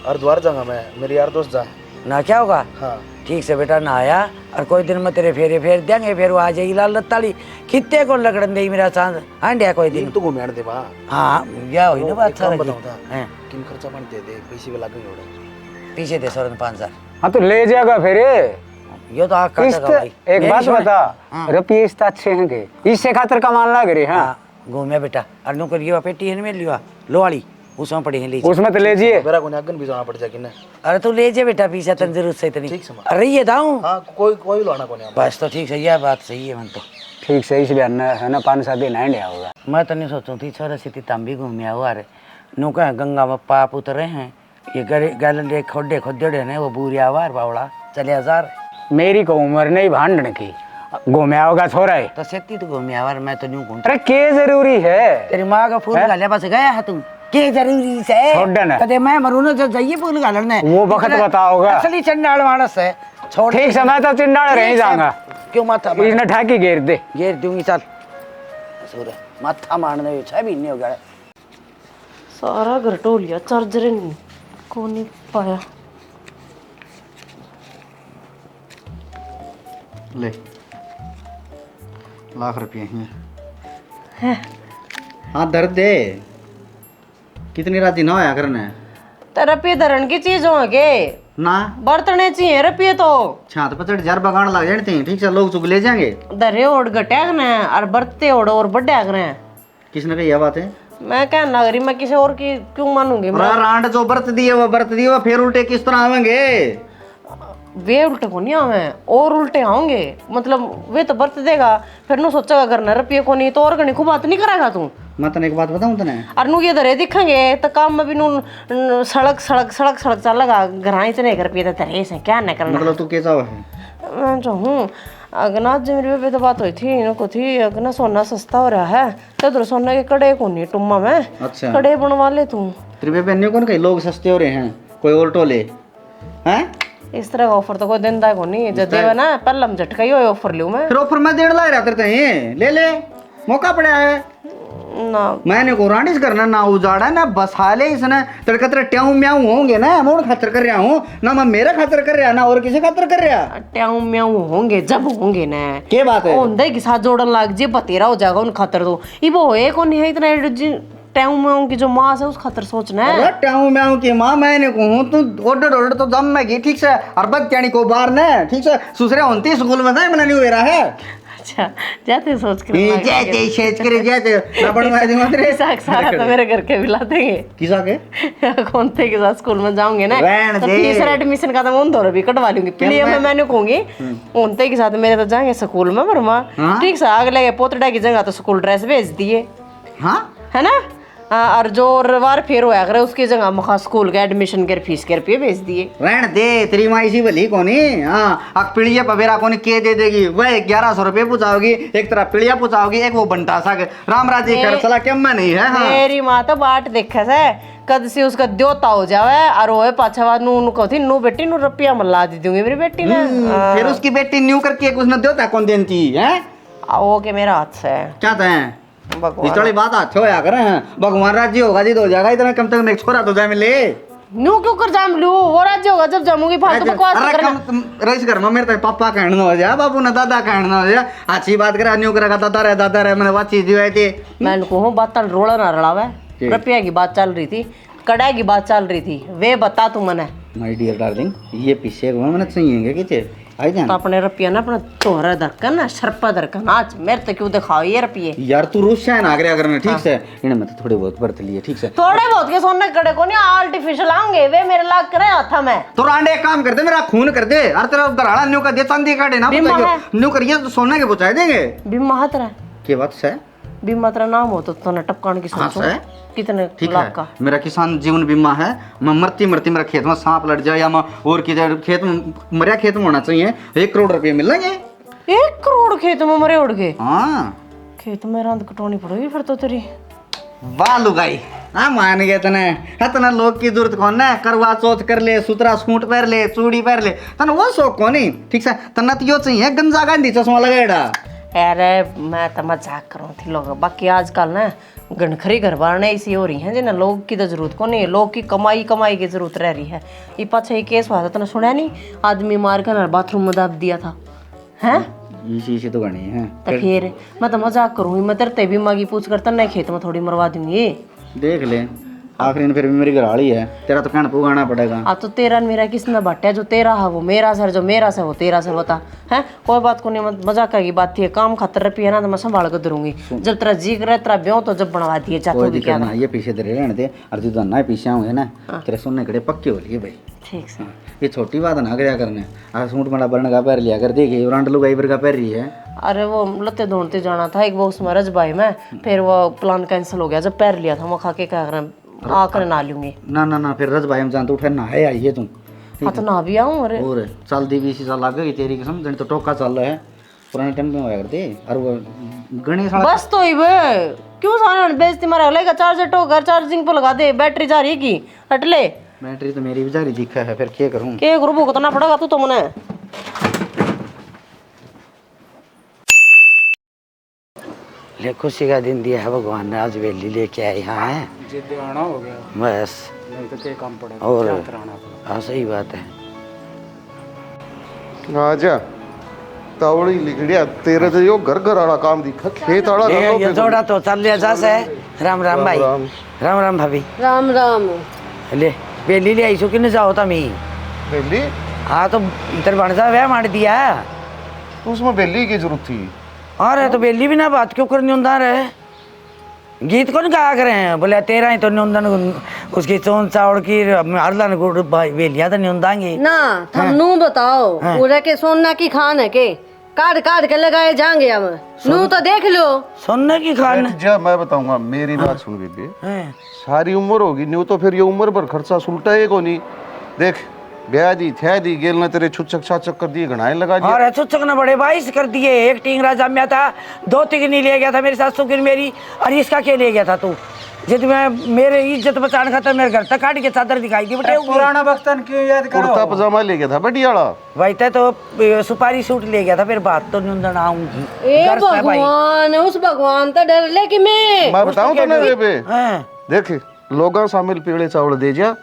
[SPEAKER 7] हरिद्वार जाऊंगा मैं मेरे यार दोस्त जा
[SPEAKER 6] ना क्या होगा
[SPEAKER 7] हाँ
[SPEAKER 6] ठीक से बेटा ना आया और कोई दिन में तेरे फेरे फेर देंगे फिर वो आ जाएगी लाल लत्ताली कितने को लगड़न देगी मेरा चांद हांडिया कोई दिन
[SPEAKER 7] तो घूमे दे माँ
[SPEAKER 6] हाँ या हुई ना बात सारा
[SPEAKER 7] बताऊँ था
[SPEAKER 6] हैं
[SPEAKER 7] किन खर्चा पानी दे दे पैसे भी लगे
[SPEAKER 6] पीछे दे 5,000
[SPEAKER 5] हाँ तो ले जाएगा फिर
[SPEAKER 6] ये तो आग काटेगा भाई
[SPEAKER 5] एक
[SPEAKER 6] मेरी
[SPEAKER 5] बात
[SPEAKER 6] सुन।
[SPEAKER 5] बता
[SPEAKER 6] हाँ।
[SPEAKER 5] रुपये इस अच्छे हैं के इससे खातर कमान लग रही हाँ
[SPEAKER 6] हाँ घूमे बेटा और नु करिए पेटी है में लिया लोहाड़ी उसमें पड़ी है लीजिए
[SPEAKER 5] उसमें तो ले जाइए।
[SPEAKER 7] मेरा को अगन भी जाना पड़ जाएगी ना
[SPEAKER 6] अरे तू ले जा बेटा पीछे तन जरूरत से इतनी
[SPEAKER 7] ठीक से माँ।
[SPEAKER 6] अरे ये दाऊं
[SPEAKER 7] हाँ कोई कोई लाना को नहीं
[SPEAKER 6] बस तो ठीक है यह बात सही है मन तो
[SPEAKER 5] ठीक से इस बयान है ना 5-7 दिन एंड होगा।
[SPEAKER 6] मैं तो नहीं सोचूं थी छोरा से तम भी घूमे आओ अरे नु कह गंगा में पाप उतरे हैं ये गैलन खोडे खोदे ने वो बूरी आवार बावड़ा चले हजार
[SPEAKER 5] मेरी को उम्र नहीं भांडने की घूमे आओगा छोरा है
[SPEAKER 6] तो सेती तो घूमे आवार मैं तो न्यू घूम
[SPEAKER 5] अरे के जरूरी है
[SPEAKER 6] तेरी माँ का फूल गालिया पास गया है तू के जरूरी से
[SPEAKER 5] छोड़ ना।
[SPEAKER 6] कदे मैं मरू ना जब जाइए फूल गालने
[SPEAKER 5] वो वक्त बताओगा।
[SPEAKER 6] असली चंडाल मानस है छोड़
[SPEAKER 5] ठीक से मैं तो चिंडाल रह जाऊंगा
[SPEAKER 6] क्यों माथा
[SPEAKER 5] इसने ठाकी घेर दे
[SPEAKER 6] घेर दूंगी चल सूर्य माथा मारने 6 महीने हो गए
[SPEAKER 1] सारा घर टोलिया चार्जर नहीं कौन नहीं पाया।
[SPEAKER 3] ले लाख रुपये हैं हाँ दर्द दे कितनी राती ना होया करना है
[SPEAKER 1] तो रुपये धरण की चीज होंगे
[SPEAKER 3] ना
[SPEAKER 1] बर्तने चाहिए रुपये तो
[SPEAKER 3] छात पर 60,000 बगान लग जाते हैं ठीक से लोग चुक ले जाएंगे
[SPEAKER 1] दरे ओढ़ घटिया ने और बरते ओढ़ और बढ़िया करे
[SPEAKER 3] किसने कही यह बात है
[SPEAKER 1] मैं कहने लग रही मैं किसी और की क्यों मानूंगी मैं
[SPEAKER 3] रांड जो बरत दिए वो फिर उल्टे किस तरह आवेंगे
[SPEAKER 1] वे उल्टे को नहीं आवे और उल्टे आऊंगे मतलब वे तो बरत देगा फिर नु सोचेगा करना रुपये को नहीं तो और कहीं खूब बात नहीं करेगा तू
[SPEAKER 3] मैं तने एक बात बताऊं तने
[SPEAKER 1] और नु ये धरे दिखेंगे तो काम में भी नु सड़क सड़क सड़क सड़क चल लगा घर इतने रुपये तो धरे से क्या न करना
[SPEAKER 3] मतलब तू कैसा है
[SPEAKER 1] मैं जो हूँ अगनाथ जी मेरी बेबे तो बात हुई थी इनको थी अगना सोना सस्ता हो रहा है तो उधर सोने के कड़े को नहीं टुम्मा में
[SPEAKER 3] अच्छा
[SPEAKER 1] कड़े बनवा ले तू
[SPEAKER 3] त्रिवे पहनने कौन कही लोग सस्ते हो रहे हैं कोई ऑल्टो ले हैं
[SPEAKER 1] इस तरह का ऑफर तो कोई देता को नहीं जब देवा ना पहले हम झटका ही ऑफर लूँ मैं
[SPEAKER 3] फिर ऑफर में देड़ ला रहा तेरे ले मौका पड़ा है
[SPEAKER 1] ना
[SPEAKER 3] मैंने को रांडिस करना ना उजाड़ा ना बसाले इसने तड़का तेरे ट्याऊ म्याऊ होंगे ना मोड़ खातर कर रहा हूँ ना मैं मेरा खातर कर रहा ना और किसी खातर कर रहा
[SPEAKER 1] ट्याऊ म्याऊ होंगे जब होंगे ना
[SPEAKER 3] के बात है
[SPEAKER 1] ओंदे के साथ जोड़न लाग जे बतेरा हो जाएगा उन खातर तो ये वो है कौन है इतना ट्याऊ म्याऊ की जो मास है उस खातर सोचना है
[SPEAKER 3] अरे ट्याऊ म्याऊ की माँ मैंने कहूँ तू ऑर्डर तो जम में की ठीक से अरबत त्यानी को बार ने ठीक से दूसरे होती स्कूल में था नहीं हुआ है
[SPEAKER 1] अच्छा जाते सोच कर
[SPEAKER 3] जाते शेच करे जाते ना बनवा दे मत रे
[SPEAKER 1] सारा तो मेरे घर के भी ला देंगे
[SPEAKER 3] किसा के
[SPEAKER 1] कौन थे के साथ स्कूल में जाऊंगे ना
[SPEAKER 3] रहने
[SPEAKER 1] तो
[SPEAKER 3] दे।
[SPEAKER 1] फीस और एडमिशन का तो मैं उन दोनों भी कटवा लूंगी प्ले में मैंने कहूंगी उनते के साथ मेरे तो जाएंगे स्कूल में बरमा
[SPEAKER 3] हाँ?
[SPEAKER 1] ठीक से आग लगे पोतड़ा की जगह तो स्कूल ड्रेस भेज दिए
[SPEAKER 3] हाँ
[SPEAKER 1] है ना हाँ, और जो रविवार फिर होया करे उसकी जगह मुखा स्कूल के एडमिशन के फीस के रुपये भेज दिए।
[SPEAKER 3] रहन दे, तेरी माँ इसी भली कोनी। हाँ, अक पीड़िया पवेरा कोनी के दे देगी। वह 1100 रुपये पूछाओगी, एक तरह पीड़िया पूछाओगी, एक वो बंटा सा राम राजी कर चला क्या मैं नहीं है। हाँ।
[SPEAKER 1] मेरी माँ तो बाट देखे से कद से उसका द्योता हो जावे और वो पाछा नू कहती नू बेटी नू रुपया मल्ला दी दूंगी मेरी बेटी ने।
[SPEAKER 3] फिर उसकी बेटी न्यू करके उसने देता कौन देती है?
[SPEAKER 1] वो के मेरा हाथ से
[SPEAKER 3] क्या है
[SPEAKER 1] भगवान
[SPEAKER 3] चली बात अच्छे होया करे हैं। भगवान राज्य होगा जी तो हो जाएगा, इतना कम तक एक छोरा तो जाए मिले।
[SPEAKER 1] न्यू क्यों कर जाम लू, वो राज्य होगा जब जमूंगी फालतू बकवास
[SPEAKER 3] अरे
[SPEAKER 1] करना।
[SPEAKER 3] कम रईस घर में मेरे तो पापा कहना हो जाए, बाबू ने दादा कहना हो जाए। अच्छी बात करा न्यू करेगा दादा रहे मैंने बात चीज हुई थी।
[SPEAKER 1] मैंने को बात तल रोड़ा ना रड़ावे, रुपया की बात चल रही थी, कड़ाई की बात चल रही थी, वे बता तू मने।
[SPEAKER 3] माय डियर डार्लिंग, ये पीछे मैंने चाहिए कि आई जान
[SPEAKER 1] तो अपने रुपया ना अपना तोहरा दरकन ना शरपा दरकन आज मेरे तो क्यों दिखाओ ये रुपये।
[SPEAKER 3] यार तू रूस है ना आगरे अगर ठीक से इन्हें मैं तो थोड़े बहुत बरत लिए ठीक से।
[SPEAKER 1] थोड़े बहुत के सोने कड़े को नहीं आर्टिफिशियल आऊंगे वे मेरे लाग करे हाथा में।
[SPEAKER 3] तो रांडे एक काम कर दे, मेरा खून कर दे। अरे तेरा गराड़ा न्यू का दे चांदी का देना न्यू करिए तो सोने के पहुंचाए देंगे।
[SPEAKER 1] बीमा हतरा
[SPEAKER 3] के बात से
[SPEAKER 1] बीमा तेरा नाम हो तो तूने टपकान की सोचो कितने
[SPEAKER 3] ठीक
[SPEAKER 1] लाख
[SPEAKER 3] है
[SPEAKER 1] का।
[SPEAKER 3] मेरा किसान जीवन बीमा है। मैं मरती मेरा खेत में सांप लड़ जाए या मैं और की खेत में मरिया खेत में होना चाहिए 1 करोड़ रुपए मिलेंगे।
[SPEAKER 1] 1 करोड़ खेत में मरे उड़ गए?
[SPEAKER 3] हाँ
[SPEAKER 1] खेत में रांद कटवानी पड़ेगी फिर तो तेरी।
[SPEAKER 3] वाह लुगाई, हाँ मान गए तने। इतना लोग की जरूरत कौन है? करवा चौथ कर ले, सुतरा सूट पहन ले, चूड़ी पहन ले, तने वो शौक कौन ही ठीक से। तना तो यो चाहिए गंजा गांधी चश्मा लगाएड़ा।
[SPEAKER 1] अरे मैं तो मजाक करूँ थी लोग, बाकी आजकल ना गणखरी घर बारने ऐसी हो रही हैं जिन्हें लोग की तो जरूरत को नहीं है, लोग की कमाई की जरूरत रह रही है। ये पाछा ये केस हुआ था तूने सुना नहीं, आदमी मार कर बाथरूम में दाब दिया था हैं।
[SPEAKER 3] इसी तो गणी है।
[SPEAKER 1] तो फिर मैं तो मजाक करूँगी, मैं तेरे भी मांगी पूछ कर तन्ने खेत में थोड़ी मरवा दूंगी।
[SPEAKER 3] देख ले आखिरी में फिर भी मेरी घरवाली है, तेरा तो कहना पुगाना पड़ेगा।
[SPEAKER 1] तो तेरा मेरा किसने बांटा? जो तेरा है वो मेरा से, जो मेरा से वो तेरा से। बता है कोई बात को नहीं, मजाक की बात थी। काम खातर रुपया ना तो मैं संभाल कर दूंगी, जब तेरा जी करे तेरा ब्यों तो जब बनवा दिए चाहते भी क्या ना।
[SPEAKER 3] ये पीछे तेरे रहने दे और तू ना पीछे आऊंगे ना तेरे सुनने कड़े पक्के हो लिए भाई।
[SPEAKER 1] ठीक से
[SPEAKER 3] ये छोटी बात ना करया करने। सूट बड़ा बरन का पैर लिया कर, देखिए ब्रांड लुगाई पर का पैर रही है।
[SPEAKER 1] अरे वो लत्ते ढूंढते जाना था एक वो उसमें रजबाई में, फिर वो प्लान कैंसिल हो गया। जब पैर लिया था वो खा के क्या करें आकर ना लूंगी।
[SPEAKER 3] ना फिर रज भाई हम जानते उठे ना है आई है तू।
[SPEAKER 1] हाँ तो ना भी आऊँ। अरे
[SPEAKER 3] और चल दी 20 साल लग गई तेरी कसम, जन तो टोका चल रहा है पुराने टाइम में होया करते। और वो गणेश
[SPEAKER 1] बस तो ही वे क्यों सारे बेइज्जती मारा लेगा। चार्जर टोकर चार्जिंग पे लगा दे, बैटरी जा रही की हटले।
[SPEAKER 3] बैटरी तो मेरी भी जा रही दिखा है, फिर क्या करूं?
[SPEAKER 1] के ग्रुप को ना पड़ेगा तू तो मने।
[SPEAKER 6] ले खुशी का दिन दिया है भगवान ने, आज वेली लेके आए यहाँ है
[SPEAKER 5] जिद्दी आना हो गया,
[SPEAKER 6] बस।
[SPEAKER 5] नहीं तो क्या काम पड़ेगा
[SPEAKER 6] और
[SPEAKER 5] जाकर आना पड़ेगा।
[SPEAKER 6] हाँ सही बात है।
[SPEAKER 4] आजा तावड़ी लिखड़िया तेरे तो यो घर वाला काम दिखा, खेत वाला
[SPEAKER 6] ये जोड़ा तो चल लिया जा से। राम राम भाई, राम राम भाभी,
[SPEAKER 1] राम राम।
[SPEAKER 6] ले वेली ले आई सो कि जाओ तमी।
[SPEAKER 4] बेली
[SPEAKER 6] हाँ तो इधर बन जा वह मार दिया।
[SPEAKER 4] उसमें बेली की जरूरत थी।
[SPEAKER 6] अरे तो बेली भी ना बात क्यों करनी उन्दा रहे? गीत कौन गा करे हैं? बोले तेरा ही तो निंदन उसकी चोन चावड़ की हरलन गुड़ बेलिया तो निंदांगे
[SPEAKER 1] ना तुम नू बताओ पूरे के सोना की खान है के काट के लगाए जाएंगे। अब नू तो देख लो
[SPEAKER 6] सोने की खान।
[SPEAKER 4] जा मैं बताऊंगा, मेरी बात सुन बेली।
[SPEAKER 6] हैं।
[SPEAKER 4] सारी उम्र होगी न्यू तो फिर ये उम्र भर खर्चा सुलटा है को नहीं। देख ब्याह दी थे दी गेल ने तेरे छुचक छाचक कर दिए, घनाए लगा दिया।
[SPEAKER 6] और छुचक न बड़े 22 कर दिए। एक टिंगरा जम्या था, 2 तिगनी ले गया था मेरी सासू की मेरी, और इसका क्या ले गया था तू? जिद में मेरे इज्जत बचाने खातर मेरे घर तक काट के चादर दिखाई दी बेटे।
[SPEAKER 5] पुराना बख्तन क्यों याद करो?
[SPEAKER 4] कुर्ता पजामा ले गया था बढ़िया वाला।
[SPEAKER 6] भाई तो सुपारी सूट ले गया था। फिर बात तो निंदन आऊंगी।
[SPEAKER 1] ए भगवान, उस भगवान तो डर ले कि मैं
[SPEAKER 4] बताऊं तो ना बेबे।
[SPEAKER 6] हैं।
[SPEAKER 4] देख लोगों शामिल पीले चावल दे जा,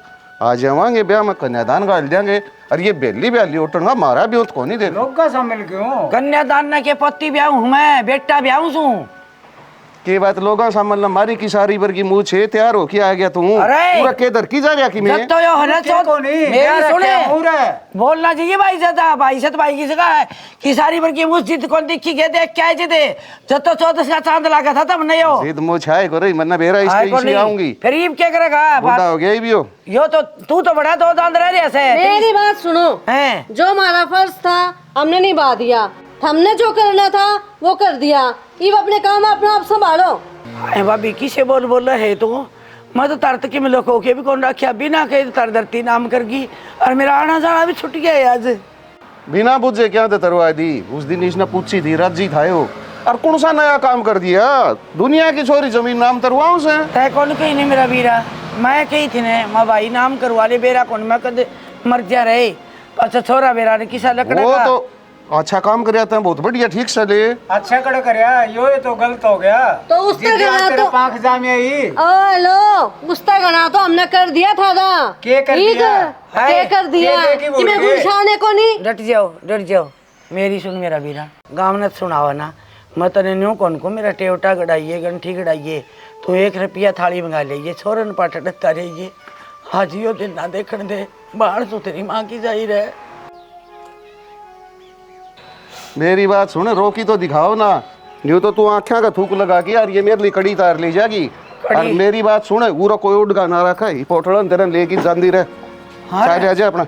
[SPEAKER 4] आ जावांगे ब्याह में कन्यादान गाल देंगे। और ये बेली ब्याली उठूंगा मारा भी को नहीं दे।
[SPEAKER 5] लोग का शामिल क्यों?
[SPEAKER 6] कन्यादान न के पत्ती ब्याह हूँ मैं, बेटा ब्याह हूँ।
[SPEAKER 4] के बात लोगों शामिल न मारी की सारी भर की मुँह छे तैयार हो के आ गया तू।
[SPEAKER 6] अरे!
[SPEAKER 4] पूरा केदर की जा रहा कि मैं
[SPEAKER 6] जब तो यो है ना
[SPEAKER 5] को नहीं
[SPEAKER 6] मेरी सुने
[SPEAKER 5] है।
[SPEAKER 6] बोलना चाहिए भाई ज्यादा। भाई से भाई की जगह है कि सारी भर की मस्जिद कौन दिखी के देख क्या जे दे। जब तो 14 का चांद लगा था तब नहीं हो
[SPEAKER 4] जिद मुँह छाए को रही मन्ना बेरा इसके आऊंगी।
[SPEAKER 6] फिर ये क्या करेगा?
[SPEAKER 4] बुढ़ा हो गया ही भी हो
[SPEAKER 6] यो तो तू तो बड़ा 2 दांत रह रहे से।
[SPEAKER 1] मेरी बात सुनो,
[SPEAKER 6] हैं।
[SPEAKER 1] जो हमारा फर्ज था हमने निभा दिया, हमने जो करना था वो कर दिया। अब अपने काम अपना आप संभालो।
[SPEAKER 6] भाभी किसे बोल रहे है तू? मैं तो तरत के मिलो को के भी कौन रखा बिना कहे तो तर धरती नाम करगी और मेरा आना जाना भी छुट गया है आज।
[SPEAKER 4] बिना बुझे क्या थे तरवा दी उस दिन इसने पूछी थी रजी था यो और कौन सा नया काम कर दिया दुनिया की छोरी जमीन नाम तरवाऊं से
[SPEAKER 6] तय कौन कही नहीं मेरा वीरा मैं कही थी ने मैं भाई नाम करवा ले बेरा कौन मैं कद मर जा रहे अच्छा छोरा बेरा ने किसा लकड़ा
[SPEAKER 4] वो
[SPEAKER 6] का
[SPEAKER 4] तो अच्छा काम कर था बहुत बढ़िया ठीक से ले
[SPEAKER 5] अच्छा कड़ा करया यो ये तो गलत हो गया
[SPEAKER 1] तो उससे गना तो
[SPEAKER 5] पांख जामे आई
[SPEAKER 1] ओ लो उससे गना तो हमने कर दिया था ना
[SPEAKER 5] के कर दिया?
[SPEAKER 1] के कर दिया
[SPEAKER 5] के की बोल
[SPEAKER 1] कि मैं
[SPEAKER 5] रही है?
[SPEAKER 1] गुलशाने को नहीं
[SPEAKER 6] डट जाओ मेरी सुन मेरा वीरा गाँव ने सुनावा ना मैं तने न्यू कौन को मेरा टेवटा गड़ाइए गंठी गड़ाइए तो 1 रुपया थाली मंगा लीजिए छोरन पाठ डता रहिए आज यो दिन ना देखने दे बाहर तो तेरी माँ की जाही रहे।
[SPEAKER 4] मेरी बात सुन रोकी तो दिखाओ ना यूं तो तू आँखा का थूक लगा के यार ये मेरे लिए कड़ी तार ले जाएगी और मेरी बात सुन पूरा कोई उड़गा ना रखा ही पोटलन तेरे लेके जाती रहे चाहे रह जा अपना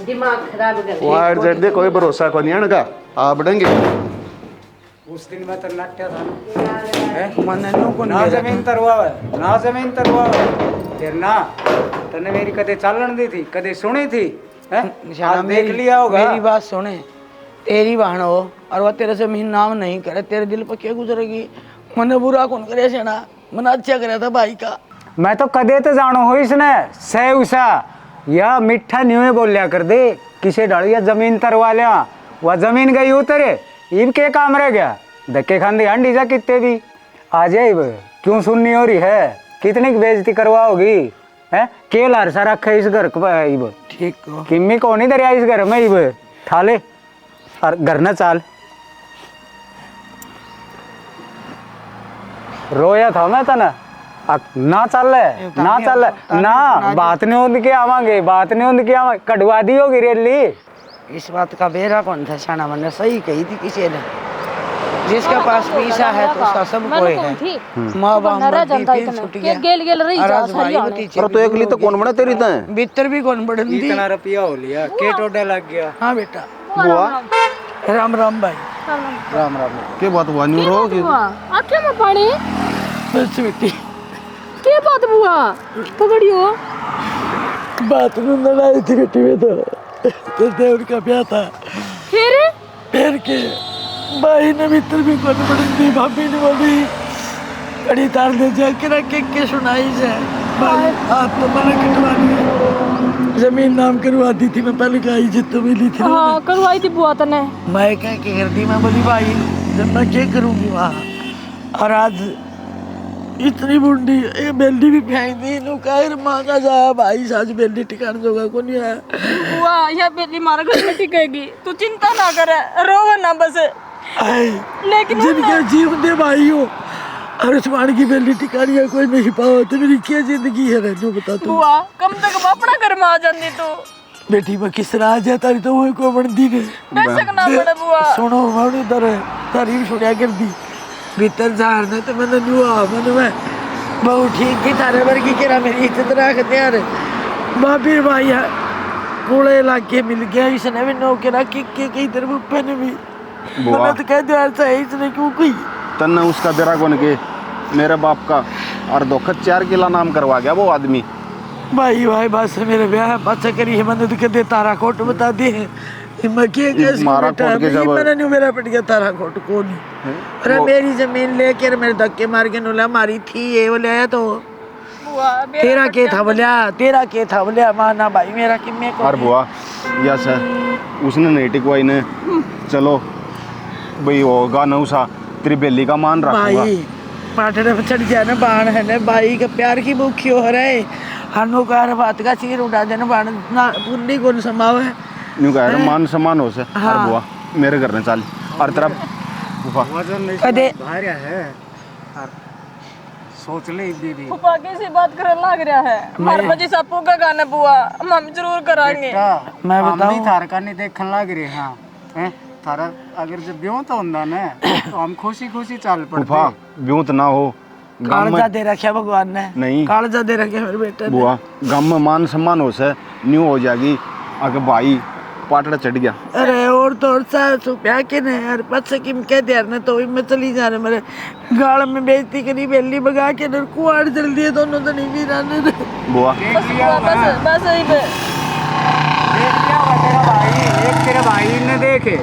[SPEAKER 1] दिमाग खराब कर
[SPEAKER 4] वहाँ अर्जेंट दे कोई भरोसा को नहीं है ना आ बढ़ेंगे
[SPEAKER 5] उस दिन मैं तो नाट्य था ना
[SPEAKER 6] मन न्यू कौन
[SPEAKER 5] ना जमीन तरवावे ना जमीन तरवावे फिर ना तने मेरी कदे चालन दी थी कदे सुनी थी हैं आज देख लिया होगा
[SPEAKER 6] मेरी बात सुने तेरी बहन हो और वह तेरे से महीन नाम नहीं करे तेरे दिल पर क्या गुजरेगी मने बुरा कौन करे से ना मन अच्छा करे था भाई का
[SPEAKER 5] मैं तो कदे तो जानो हो इसने सह उसा या मिठा न्यूए बोलिया कर दे किसे डालिया जमीन तरवा लिया वह जमीन गई उतरे इब के काम रह गया धक्के खान दी हंडी जा कितने भी आ जाए क्यों सुननी हो रही है कितनी की बेइज्जती करवाओगी है के लारसा रखा इस घर इब
[SPEAKER 6] ठीक हो
[SPEAKER 5] किम्मी को नहीं दरिया इस घर में इब ठाले और घर न चाल रोया था मैं तना ना चल ना बात नहीं होती के आवांगे बात नहीं होती के आवांगे कटवा दी होगी रेली
[SPEAKER 6] इस बात का बेरा कौन था शाना मैंने सही कही थी किसी ने जिसके पास पैसा है तो उसका सब कोई है माँ बाप छूट गया
[SPEAKER 2] गेल गेल रही
[SPEAKER 6] और
[SPEAKER 2] जा
[SPEAKER 6] आज भाई भतीजे
[SPEAKER 3] अरे तो एक ली तो कौन बना तेरी तो
[SPEAKER 6] भीतर भी कौन बढ़न दी
[SPEAKER 5] इतना रुपया हो लिया के टोडा लग गया
[SPEAKER 6] हाँ बेटा
[SPEAKER 3] बुआ
[SPEAKER 6] राम राम भाई
[SPEAKER 3] राम राम के बात हुआ न्यू रो की
[SPEAKER 2] आखे में पानी
[SPEAKER 6] बस बेटी
[SPEAKER 2] के बात बुआ पकड़ियो
[SPEAKER 6] बात में लड़ाई थी बेटी में तो देवर का ब्याह था फिर के भाई ने भीतर भी कौन बढ़न दी भाभी ने बोली कड़ी तार ले जाके रख के सुनाई से भाई हाथ तो मैंने कटवा दिया जमीन नाम करवा दी थी मैं पहले कहा इज्जत तो मिली थी
[SPEAKER 2] हाँ करवाई थी बुआ तने
[SPEAKER 6] मैं क्या कर दी मैं बोली भाई जब मैं क्या करूँगी वहाँ और आज इतनी बुंडी ये बेल्डी भी फेंक दी नु कायर मांगा जा भाई साज बेल्डी ठिकान जोगा को नहीं है
[SPEAKER 2] बुआ यह बेली मारा घर में टिकेगी तू चिंता ना कर रोवा ना बस लेकिन
[SPEAKER 6] जिनके जीवन दे भाई हो और उस्मान की बेल्डी ठिकानी है कोई नहीं पाओ तो मेरी क्या जिंदगी है जो बता तू
[SPEAKER 2] बुआ कम से कम अपना घर में आ जाती तू
[SPEAKER 6] बेटी मैं किस तरह आ जाता तो वो को बनती ने
[SPEAKER 2] पैसे ना पड़े बुआ
[SPEAKER 6] सुनो मैं उधर तारीफ सुनिया कर दी भीतर जाने तो मैंने नुआ मैंने मैं बहुत ठीक की तारे वर्गी केरा मेरी इज्जत रखते यार भाभी भाई कूड़े इलाके मिल गया इसने भी नौकरा के इधर मुप्पे ने भी मैंने तो कह दिया ऐसा है इसने क्यों कोई
[SPEAKER 8] तन्ने उसका बेरा कौन के मेरे बाप का और दोखत 4 किला नाम करवा गया वो आदमी
[SPEAKER 6] भाई भाई बस मेरे ब्याह अच्छा करी है मैंने तो कहते तारा कोट बता दे मैं क्या कैसे
[SPEAKER 8] मारा कोट के जब
[SPEAKER 6] मैंने नहीं मेरा पट गया तारा कोट को नहीं अरे मेरी जमीन लेकर मेरे धक्के मार के नुला मारी थी ये बोले आया तो तेरा के था बोलिया माना भाई मेरा कि मैं
[SPEAKER 8] और बुआ यस है उसने नहीं टिकवाई ने चलो भाई होगा ना उसा तेरी बेली का मान रखूंगा
[SPEAKER 6] भाई पाटड़े पे चढ़ जाए ना बाण है ना भाई का प्यार की भूखी हो रहे हनु का बात का चीर उड़ा देना बाण ना पुन्नी कौन समाव है
[SPEAKER 8] न्यू कह रहा मान सम्मान हो से और बुआ मेरे घर में चल और तेरा
[SPEAKER 6] कदे
[SPEAKER 5] भार्या है सोच ले दीदी
[SPEAKER 2] फूफा कैसी बात करने लग रहा है हमारे बच्चे सबको का गाना बुआ हम जरूर कराएंगे
[SPEAKER 6] मैं बताऊं
[SPEAKER 5] थार का नहीं देखने लग रहे हाँ हैं थारा अगर जब ब्यों तो होंदा ना तो हम खुशी खुशी चल
[SPEAKER 8] फूफा
[SPEAKER 5] पड़ते
[SPEAKER 8] ब्यूत ना हो
[SPEAKER 6] कालजा दे रखा भगवान ने
[SPEAKER 8] नहीं
[SPEAKER 6] कालजा दे रखे मेरे बेटे ने
[SPEAKER 8] बुआ गम में मान सम्मान हो से न्यू हो जाएगी अगर भाई पाटड़ा चढ़ गया
[SPEAKER 6] अरे वो तोड़ तोड़ सा सुप्या के ने यार पछ किम कह दिया ने तो भी मैं चली जा रहे मेरे गाल में बेइज्जती करी बेली भगा के ने कुआड़ चल दिए दोनों तो नहीं भी रहने दे
[SPEAKER 8] बुआ
[SPEAKER 2] बस यही पे
[SPEAKER 5] देख क्या हुआ तेरा भाई, एक तेरे भाई ने देखे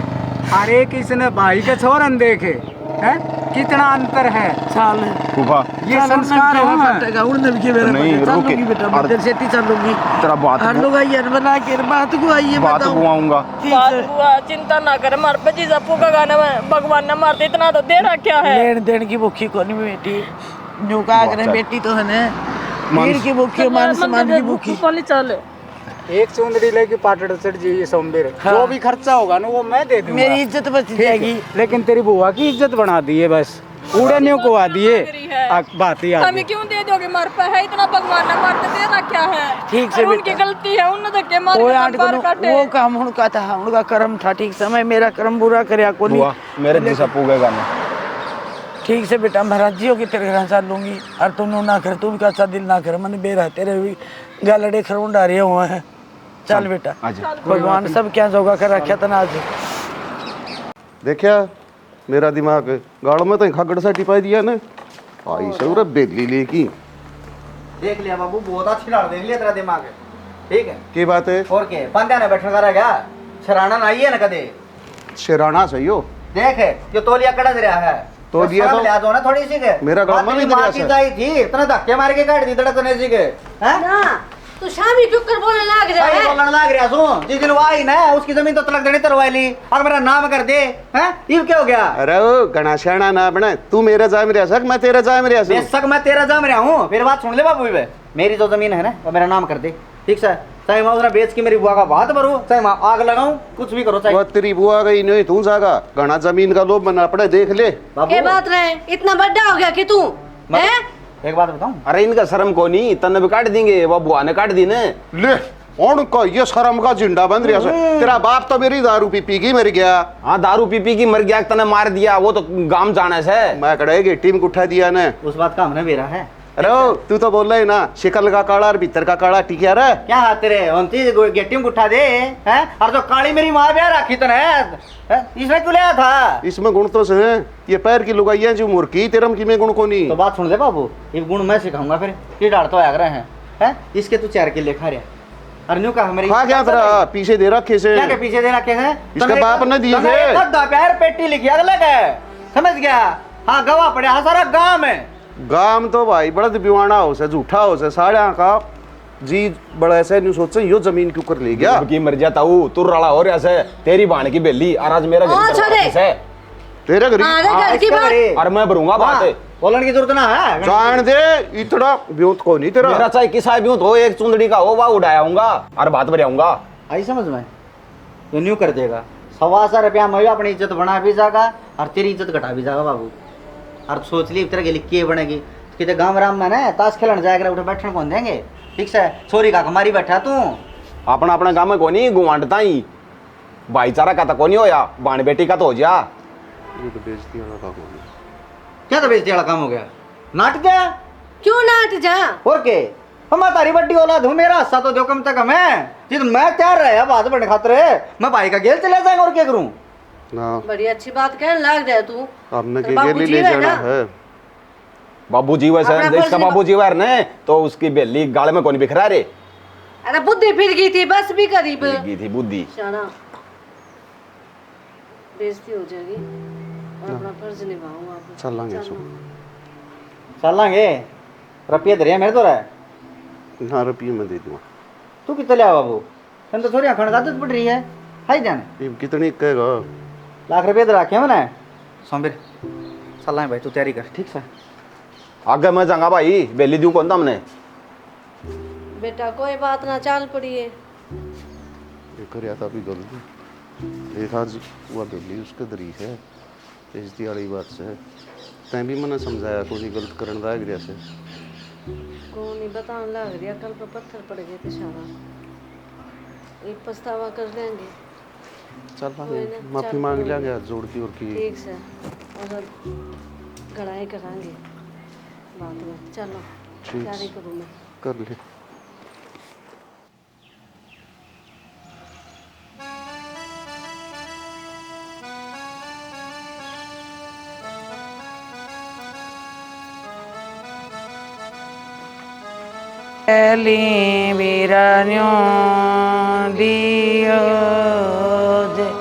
[SPEAKER 5] और एक इसने भाई के छोरन देखे हैं, कितना अंतर है।
[SPEAKER 6] साल
[SPEAKER 8] फूफा
[SPEAKER 5] ये संस्कार है
[SPEAKER 6] फटेगा उड़ने भी मेरा
[SPEAKER 8] नहीं,
[SPEAKER 6] चलूंगी
[SPEAKER 8] रुके।
[SPEAKER 6] बेटा मैं तेरे से चलूंगी
[SPEAKER 8] तेरा बात
[SPEAKER 6] हर लोग आइए बना के बात को आइए
[SPEAKER 8] बात
[SPEAKER 6] बताओ
[SPEAKER 8] बुआऊंगा।
[SPEAKER 6] ठीक
[SPEAKER 2] बात
[SPEAKER 6] है
[SPEAKER 2] हुआ, चिंता ना कर, मार पे जी अपू का गाना में भगवान ने मारते इतना तो दे रखा है।
[SPEAKER 6] लेन देन की भूखी को नहीं बेटी न्यू का करे बेटी तो है ना वीर की भूखी मान सम्मान की भूखी
[SPEAKER 2] चल
[SPEAKER 5] एक चुंदड़ी लेके पाटड़ चढ़ जाइए सोमबेर, जो भी खर्चा होगा ना वो मैं दे दूंगा।
[SPEAKER 6] मेरी इज्जत बच जाएगी
[SPEAKER 5] लेकिन तेरी बुआ की इज्जत बना दी है, बस उड़े न्यू को आ दिए। बात ही आ
[SPEAKER 2] हमें क्यों दे दोगे, मार पे है इतना भगवान ने मारते दे रखा है।
[SPEAKER 6] ठीक से
[SPEAKER 2] और उनकी गलती है, उन्होंने धक्के मार
[SPEAKER 6] वो
[SPEAKER 2] के
[SPEAKER 6] आठ
[SPEAKER 2] बार
[SPEAKER 6] को
[SPEAKER 2] काटे।
[SPEAKER 6] वो काम उनका था, उनका कर्म था ठीक समय, मेरा कर्म बुरा करया को नहीं।
[SPEAKER 8] बुआ मेरे जैसा पूगेगा ना।
[SPEAKER 6] ठीक से बेटा महाराज जी होगी तेरे घर साथ लूंगी और तुम ना कर, तू भी का अच्छा दिल ना कर, मन बेरा तेरे भी गालड़े खरुंडा रहे हुए हैं। चल बेटा भगवान सब क्या जोगा कर रखा था ना आज।
[SPEAKER 4] देखिया मेरा दिमाग गाड़ में तो खागड़ सा टिपा दिया ने आई सौर बेली लेकी
[SPEAKER 3] देख लिया बाबू, बहुत अच्छी लड़ देख लिया तेरा दिमाग, ठीक है।
[SPEAKER 4] की बात है
[SPEAKER 3] और के बंदे ने बैठने का रह गया, शराना ना आई है ना कदे।
[SPEAKER 4] शेराना सही हो
[SPEAKER 3] देख ये तोलिया कड़ा रहा है,
[SPEAKER 4] तौलिया तो-
[SPEAKER 3] लिया दो ना थोड़ी सी के।
[SPEAKER 4] मेरा गाँव में भी
[SPEAKER 3] मार
[SPEAKER 4] दरिया
[SPEAKER 3] की
[SPEAKER 4] से।
[SPEAKER 3] जाई थी, इतना धक्के मार के काट दी धड़कने सी के। हैं?
[SPEAKER 1] ना तू शामी क्यों कर बोलने लग रहा
[SPEAKER 3] सही
[SPEAKER 1] है?
[SPEAKER 3] बोलने लग रहा सू, जिस दिन वो आई ना उसकी जमीन तो तलक देनी तरवाई ली और मेरा नाम कर दे। हैं? ये क्या हो गया?
[SPEAKER 4] अरे ओ घना श्याणा ना बने, तू मेरे जाम रिया सक मैं तेरे जाम रिया सक।
[SPEAKER 3] बेशक मैं तेरा जाम रहा हूँ, फिर बात सुन ले बाबू बे, मेरी जो जमीन है ना वो मेरा नाम कर दे, ठीक से। चाहे मैं उधर बेच के मेरी बुआ का बात भरूं, चाहे मैं आग लगाऊं, कुछ भी करो चाहे।
[SPEAKER 4] वो तेरी बुआ गई नहीं तू जागा, घना जमीन का लोभ बना पड़े देख ले।
[SPEAKER 3] बाबू
[SPEAKER 1] के बात रहे इतना बड़ा हो गया कि तू हैं?
[SPEAKER 3] एक बात बताऊं,
[SPEAKER 8] अरे इनका शर्म को नहीं, तन्ने भी काट देंगे, वो बुआ ने काट दी ने।
[SPEAKER 4] ले उनका ये शर्म का झंडा बंद रिया से। तेरा बाप तो मेरी दारू पी की मर गया।
[SPEAKER 8] हाँ दारू पी की मर गया, तने मार दिया, वो तो गांव जाने से।
[SPEAKER 4] मैं कड़ेगी टीम को उठा दिया ने।
[SPEAKER 3] उस बात का हमने बेरा है।
[SPEAKER 4] अरे ओ, तू तो बोल रही ना शिकल का काला और भीतर का काला टिकिया रे।
[SPEAKER 3] क्या हाथ तेरे उनती गेटी में उठा दे हैं? और जो काली मेरी माँ ब्याह राखी तो है, इसने क्यों लिया था?
[SPEAKER 4] इसमें गुण तो से हैं, ये पैर की लुगाइयां जो मुर्की तेरम की में गुण को नहीं।
[SPEAKER 3] तो बात सुन ले बाबू, ये गुण मैं सिखाऊंगा फिर, ये डाल तो आग रहे हैं, इसके तू 4 किलो खा रहा। और न्यू कहा मेरी
[SPEAKER 4] हाँ क्या तेरा पीछे दे रखे से।
[SPEAKER 3] क्या के पीछे दे रखे हैं?
[SPEAKER 4] इसके बाप ने दिए थे।
[SPEAKER 3] गद्दा पैर पेटी लिखी अलग है, समझ गया? हाँ गवा पड़े, हाँ सारा गांव में।
[SPEAKER 4] गाम तो भाई बड़ा बिवाना हो से झूठा हो से साढ़े का जी बड़ा ऐसे नहीं सोचे यो जमीन क्यों कर ले गया।
[SPEAKER 8] की मर जाता हूँ तू रला हो रहा से, तेरी बाण की बेली और आज मेरा
[SPEAKER 1] हाँ, छोड़े।
[SPEAKER 4] तेरे घर
[SPEAKER 1] घर की बात
[SPEAKER 8] और मैं भरूंगा बात।
[SPEAKER 3] बोलने की जरूरत ना है।
[SPEAKER 4] जान दे इतना ब्योत को नहीं तेरा।
[SPEAKER 8] मेरा चाहे किसा भी हो, एक चुंदड़ी का हो, वह उड़ाऊंगा और बात भरियाऊंगा।
[SPEAKER 3] आई समझ में, ये न्यू कर देगा। 125 रुपया में अपनी इज्जत बना भी जाएगा और तेरी इज्जत घटा भी जाएगा बाबू। और सोच ली तरह के लिए बनेगी कि गांव राम में ना ताश खेलन जाएगा, उठे बैठने कौन देंगे, ठीक से। छोरी का हमारी बैठा तू
[SPEAKER 8] अपना अपना गाँव में कोनी गुवांडता ही, भाईचारा का तो कोनी हो या बाण बेटी का तो हो जा।
[SPEAKER 4] ये तो बेइज्जती वाला काम हो गया।
[SPEAKER 3] क्या तो बेइज्जती वाला काम हो गया? नाट गया
[SPEAKER 1] क्यों नाट जा?
[SPEAKER 3] और के हम तारी बड्डी औलाद हूँ, मेरा हिस्सा तो जो कम से कम है। जिस मैं तैयार रहा बात बढ़ने खातर मैं भाई का गेल चले जाएगा, और क्या करूँ?
[SPEAKER 4] ना
[SPEAKER 1] बड़ी अच्छी बात कहने लग रहा है तू।
[SPEAKER 4] हमने
[SPEAKER 1] तेरे
[SPEAKER 4] के
[SPEAKER 1] बाबूजी
[SPEAKER 4] ले
[SPEAKER 1] है
[SPEAKER 4] जाना
[SPEAKER 1] ना?
[SPEAKER 4] है।
[SPEAKER 8] बाबूजी वैसे
[SPEAKER 1] अपना
[SPEAKER 8] इसका
[SPEAKER 1] फर्ज
[SPEAKER 8] बाबूजी वैर ने तो उसकी बेली गाल में कोनी बिखरा रे।
[SPEAKER 1] अरे बुद्धि फिर गई थी, बस भी करीब
[SPEAKER 8] गई थी बुद्धि।
[SPEAKER 1] शाना बेइज्जती हो जाएगी और अपना फर्ज निभाऊंगा आप।
[SPEAKER 4] चलेंगे सो
[SPEAKER 3] चलेंगे। रुपये दरिया मेरे तो रहा है,
[SPEAKER 4] ना रुपये में दे दूंगा।
[SPEAKER 3] तू कितने लिया बाबू? तुम तो थोड़ी अखंड आदत पड़ रही है, हाई जाने।
[SPEAKER 4] ये कितनी कहेगा?
[SPEAKER 3] लाख रुपये तो रखे मैंने। सोमवीर चल भाई, तू तैयारी कर, ठीक है?
[SPEAKER 8] आगे मैं जाऊंगा भाई, बेली दूं कौन हमने।
[SPEAKER 1] बेटा कोई बात ना, चाल पड़ी है।
[SPEAKER 4] ये कर या था भी गलती एक आज वो बेली उसके दरी है बेइज्जती वाली बात से। तैं भी मैंने समझाया कोई गलत करन दा गिरा से
[SPEAKER 1] कौन नहीं बताने लग रही, कल पे पत्थर पड़ गए थे शाना। एक पछतावा कर लेंगे।
[SPEAKER 4] चल
[SPEAKER 1] कोई ना,
[SPEAKER 4] माफी
[SPEAKER 1] चल
[SPEAKER 4] मांग
[SPEAKER 1] कोई
[SPEAKER 4] लिया
[SPEAKER 1] ना।
[SPEAKER 4] गया जोड़ की और की।
[SPEAKER 1] ठीक से और गड़ाई करांगे बाद में। चलो
[SPEAKER 4] ठीक।
[SPEAKER 1] तैयारी करूँ मैं।
[SPEAKER 4] कर ले।
[SPEAKER 6] ली वीरान्यों दियो जे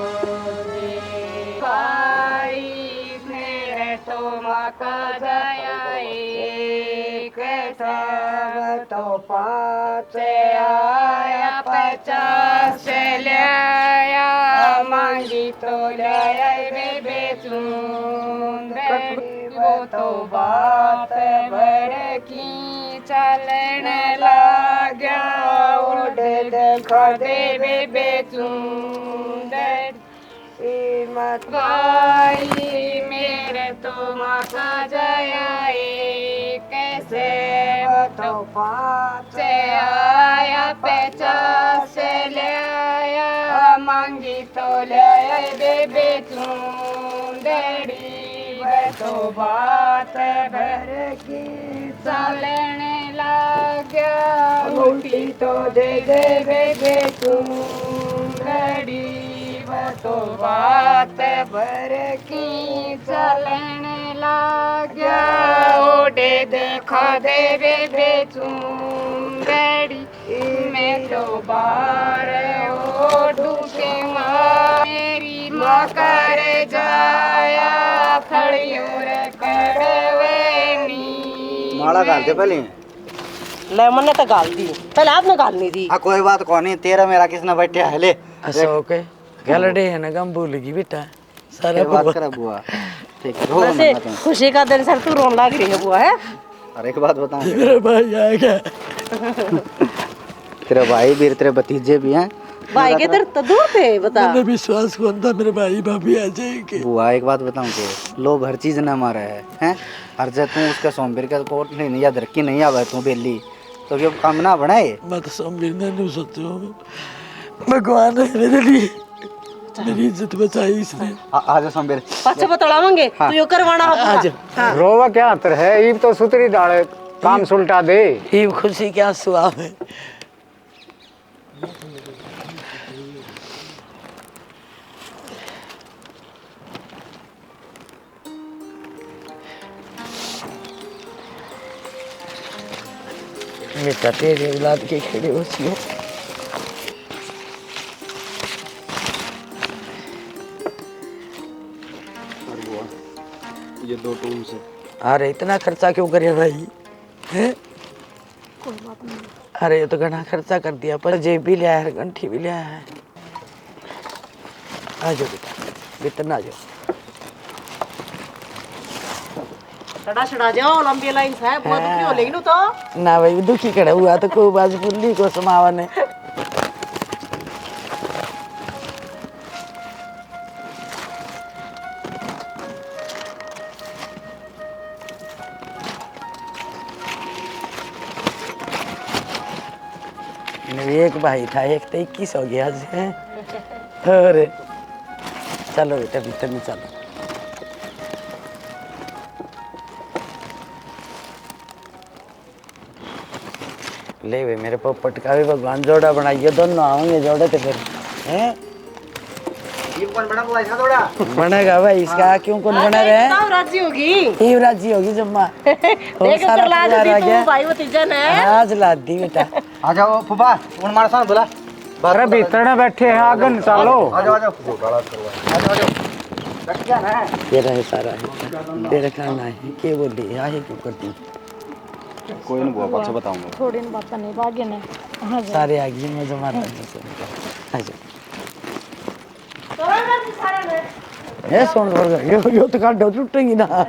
[SPEAKER 3] माला गाल दे पहले।
[SPEAKER 1] लेमन ने तो गाल दी, पहले आपने गालनी थी।
[SPEAKER 3] हाँ कोई बात कौन नहीं, तेरा मेरा किसने बैठे है ले।
[SPEAKER 6] अशोक गलडे है ना गम भूल गई बेटा सारा
[SPEAKER 3] ये बात करा बुआ, ठीक है रो
[SPEAKER 1] वैसे
[SPEAKER 3] मत मत।
[SPEAKER 1] खुशी का दिन सर तू रोन लग रही है बुआ है।
[SPEAKER 3] और एक बात बताऊं,
[SPEAKER 6] मेरा भाई आएगा
[SPEAKER 3] तेरे भाई भी तेरे भतीजे भी हैं।
[SPEAKER 1] भाई के इधर तो दूर थे बता।
[SPEAKER 6] मैंने विश्वास कौन था मेरे भाई भाभी आ जाएंगे।
[SPEAKER 3] बुआ एक बात बताऊं कि लोग हर चीज ना मारे हैं, और जब तू उसका सोमवीर का कोट नहीं याद रखी नहीं आवे तू बेली तो ये काम ना बनाए।
[SPEAKER 6] मैं तो सोमवीर ने नहीं सोचो भगवान ने मेरे लिए मेरी इज्जत बचाई इसने।
[SPEAKER 3] आज सोमवीर
[SPEAKER 1] पाछे बतलावांगे तू यो करवाना
[SPEAKER 6] आज
[SPEAKER 5] रोवा क्या अंतर है, ईब तो सुतरी डाले काम सुलटा दे।
[SPEAKER 6] ये खुशी क्या सुहा है। बेटा तेरे औलाद के खड़े हो सी हो।
[SPEAKER 8] ये 2 टूल से
[SPEAKER 6] अरे इतना खर्चा क्यों करे भाई हैं? अरे ये तो घना खर्चा कर दिया, पर जेब भी लिया है, गंठी भी लिया है। आ जाओ बेटा इतना आ जाओ।
[SPEAKER 1] सड़ा सड़ा जाओ लंबी लाइन है बहुत दुखी हो लेकिन तो
[SPEAKER 6] ना भाई दुखी खड़ा हुआ तो को बाज पुल्ली को समावन है। एक भाई था, एक तो 21 हो गया है। अरे चलो बेटा भीतर में चलो। ले वे मेरे पोपट का भी भगवान जोड़ा बनाइए, दोनों आएंगे जोड़े तो फिर हैं।
[SPEAKER 3] ये कौन बना बुआ इसका थोड़ा
[SPEAKER 6] बनेगा भाई इसका, क्यों कौन बना रहे
[SPEAKER 1] तब राजी होगी।
[SPEAKER 6] ये राजी होगी जम्मा।
[SPEAKER 1] देख कर ला दी तू भाई भतीजा ने
[SPEAKER 6] आज ला दी बेटा।
[SPEAKER 3] आ जाओ फुफा उन मार साथ बोला
[SPEAKER 5] अरे भीतर में बैठे हैं आगन चलो।
[SPEAKER 3] आ जाओ आ जाओ आ जाओ बैठ जा ना।
[SPEAKER 6] तेरा है सारा है, तेरा खाना है क्या बोली आहे क्यों करती।
[SPEAKER 8] कोई नहीं बुआ बात से बताऊंगा।
[SPEAKER 2] थोड़ी न बात नहीं भाग्य ने
[SPEAKER 6] सारे आ गए मजा मार आ जाओ। ये सोन वर्ग यो तो काट दो टूटेगी ना।
[SPEAKER 3] गरी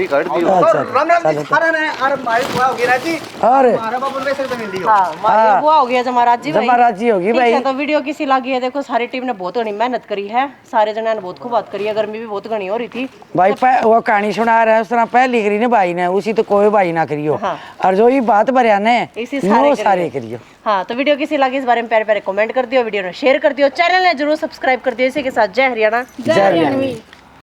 [SPEAKER 3] काट दियो
[SPEAKER 6] अच्छा,
[SPEAKER 3] राम राम
[SPEAKER 6] चलो,
[SPEAKER 3] जी सारा ने अरे मारी बुआ हो गई राजी।
[SPEAKER 6] अरे
[SPEAKER 3] मारा बाबू ने पैसे मिल लियो।
[SPEAKER 1] हां मारी बुआ हो गया जमा राजी भाई।
[SPEAKER 6] जमा राजी होगी भाई।
[SPEAKER 1] ठीक है, तो वीडियो किसी लगी है देखो, सारी टीम ने बहुत घनी मेहनत करी है, सारे जने ने बहुत खूब बात करी है, गर्मी भी बहुत घनी हो रही थी
[SPEAKER 6] भाई वो कहानी सुना रहा है उस तरह पहली करी ने भाई ने, उसी तो कोई भाई ना करियो।
[SPEAKER 1] हाँ।
[SPEAKER 6] और जो ये बात भरिया ने
[SPEAKER 1] इसी
[SPEAKER 6] वो
[SPEAKER 1] सारे
[SPEAKER 6] सारे करियो।
[SPEAKER 1] हाँ, तो वीडियो किसी लगी इस बारे में प्यारे प्यारे कमेंट कर दियो, वीडियो ने शेयर कर दियो, चैनल ने जरूर सब्सक्राइब कर दियो। इसी के साथ जय हरियाणा
[SPEAKER 6] जय हरियाणा।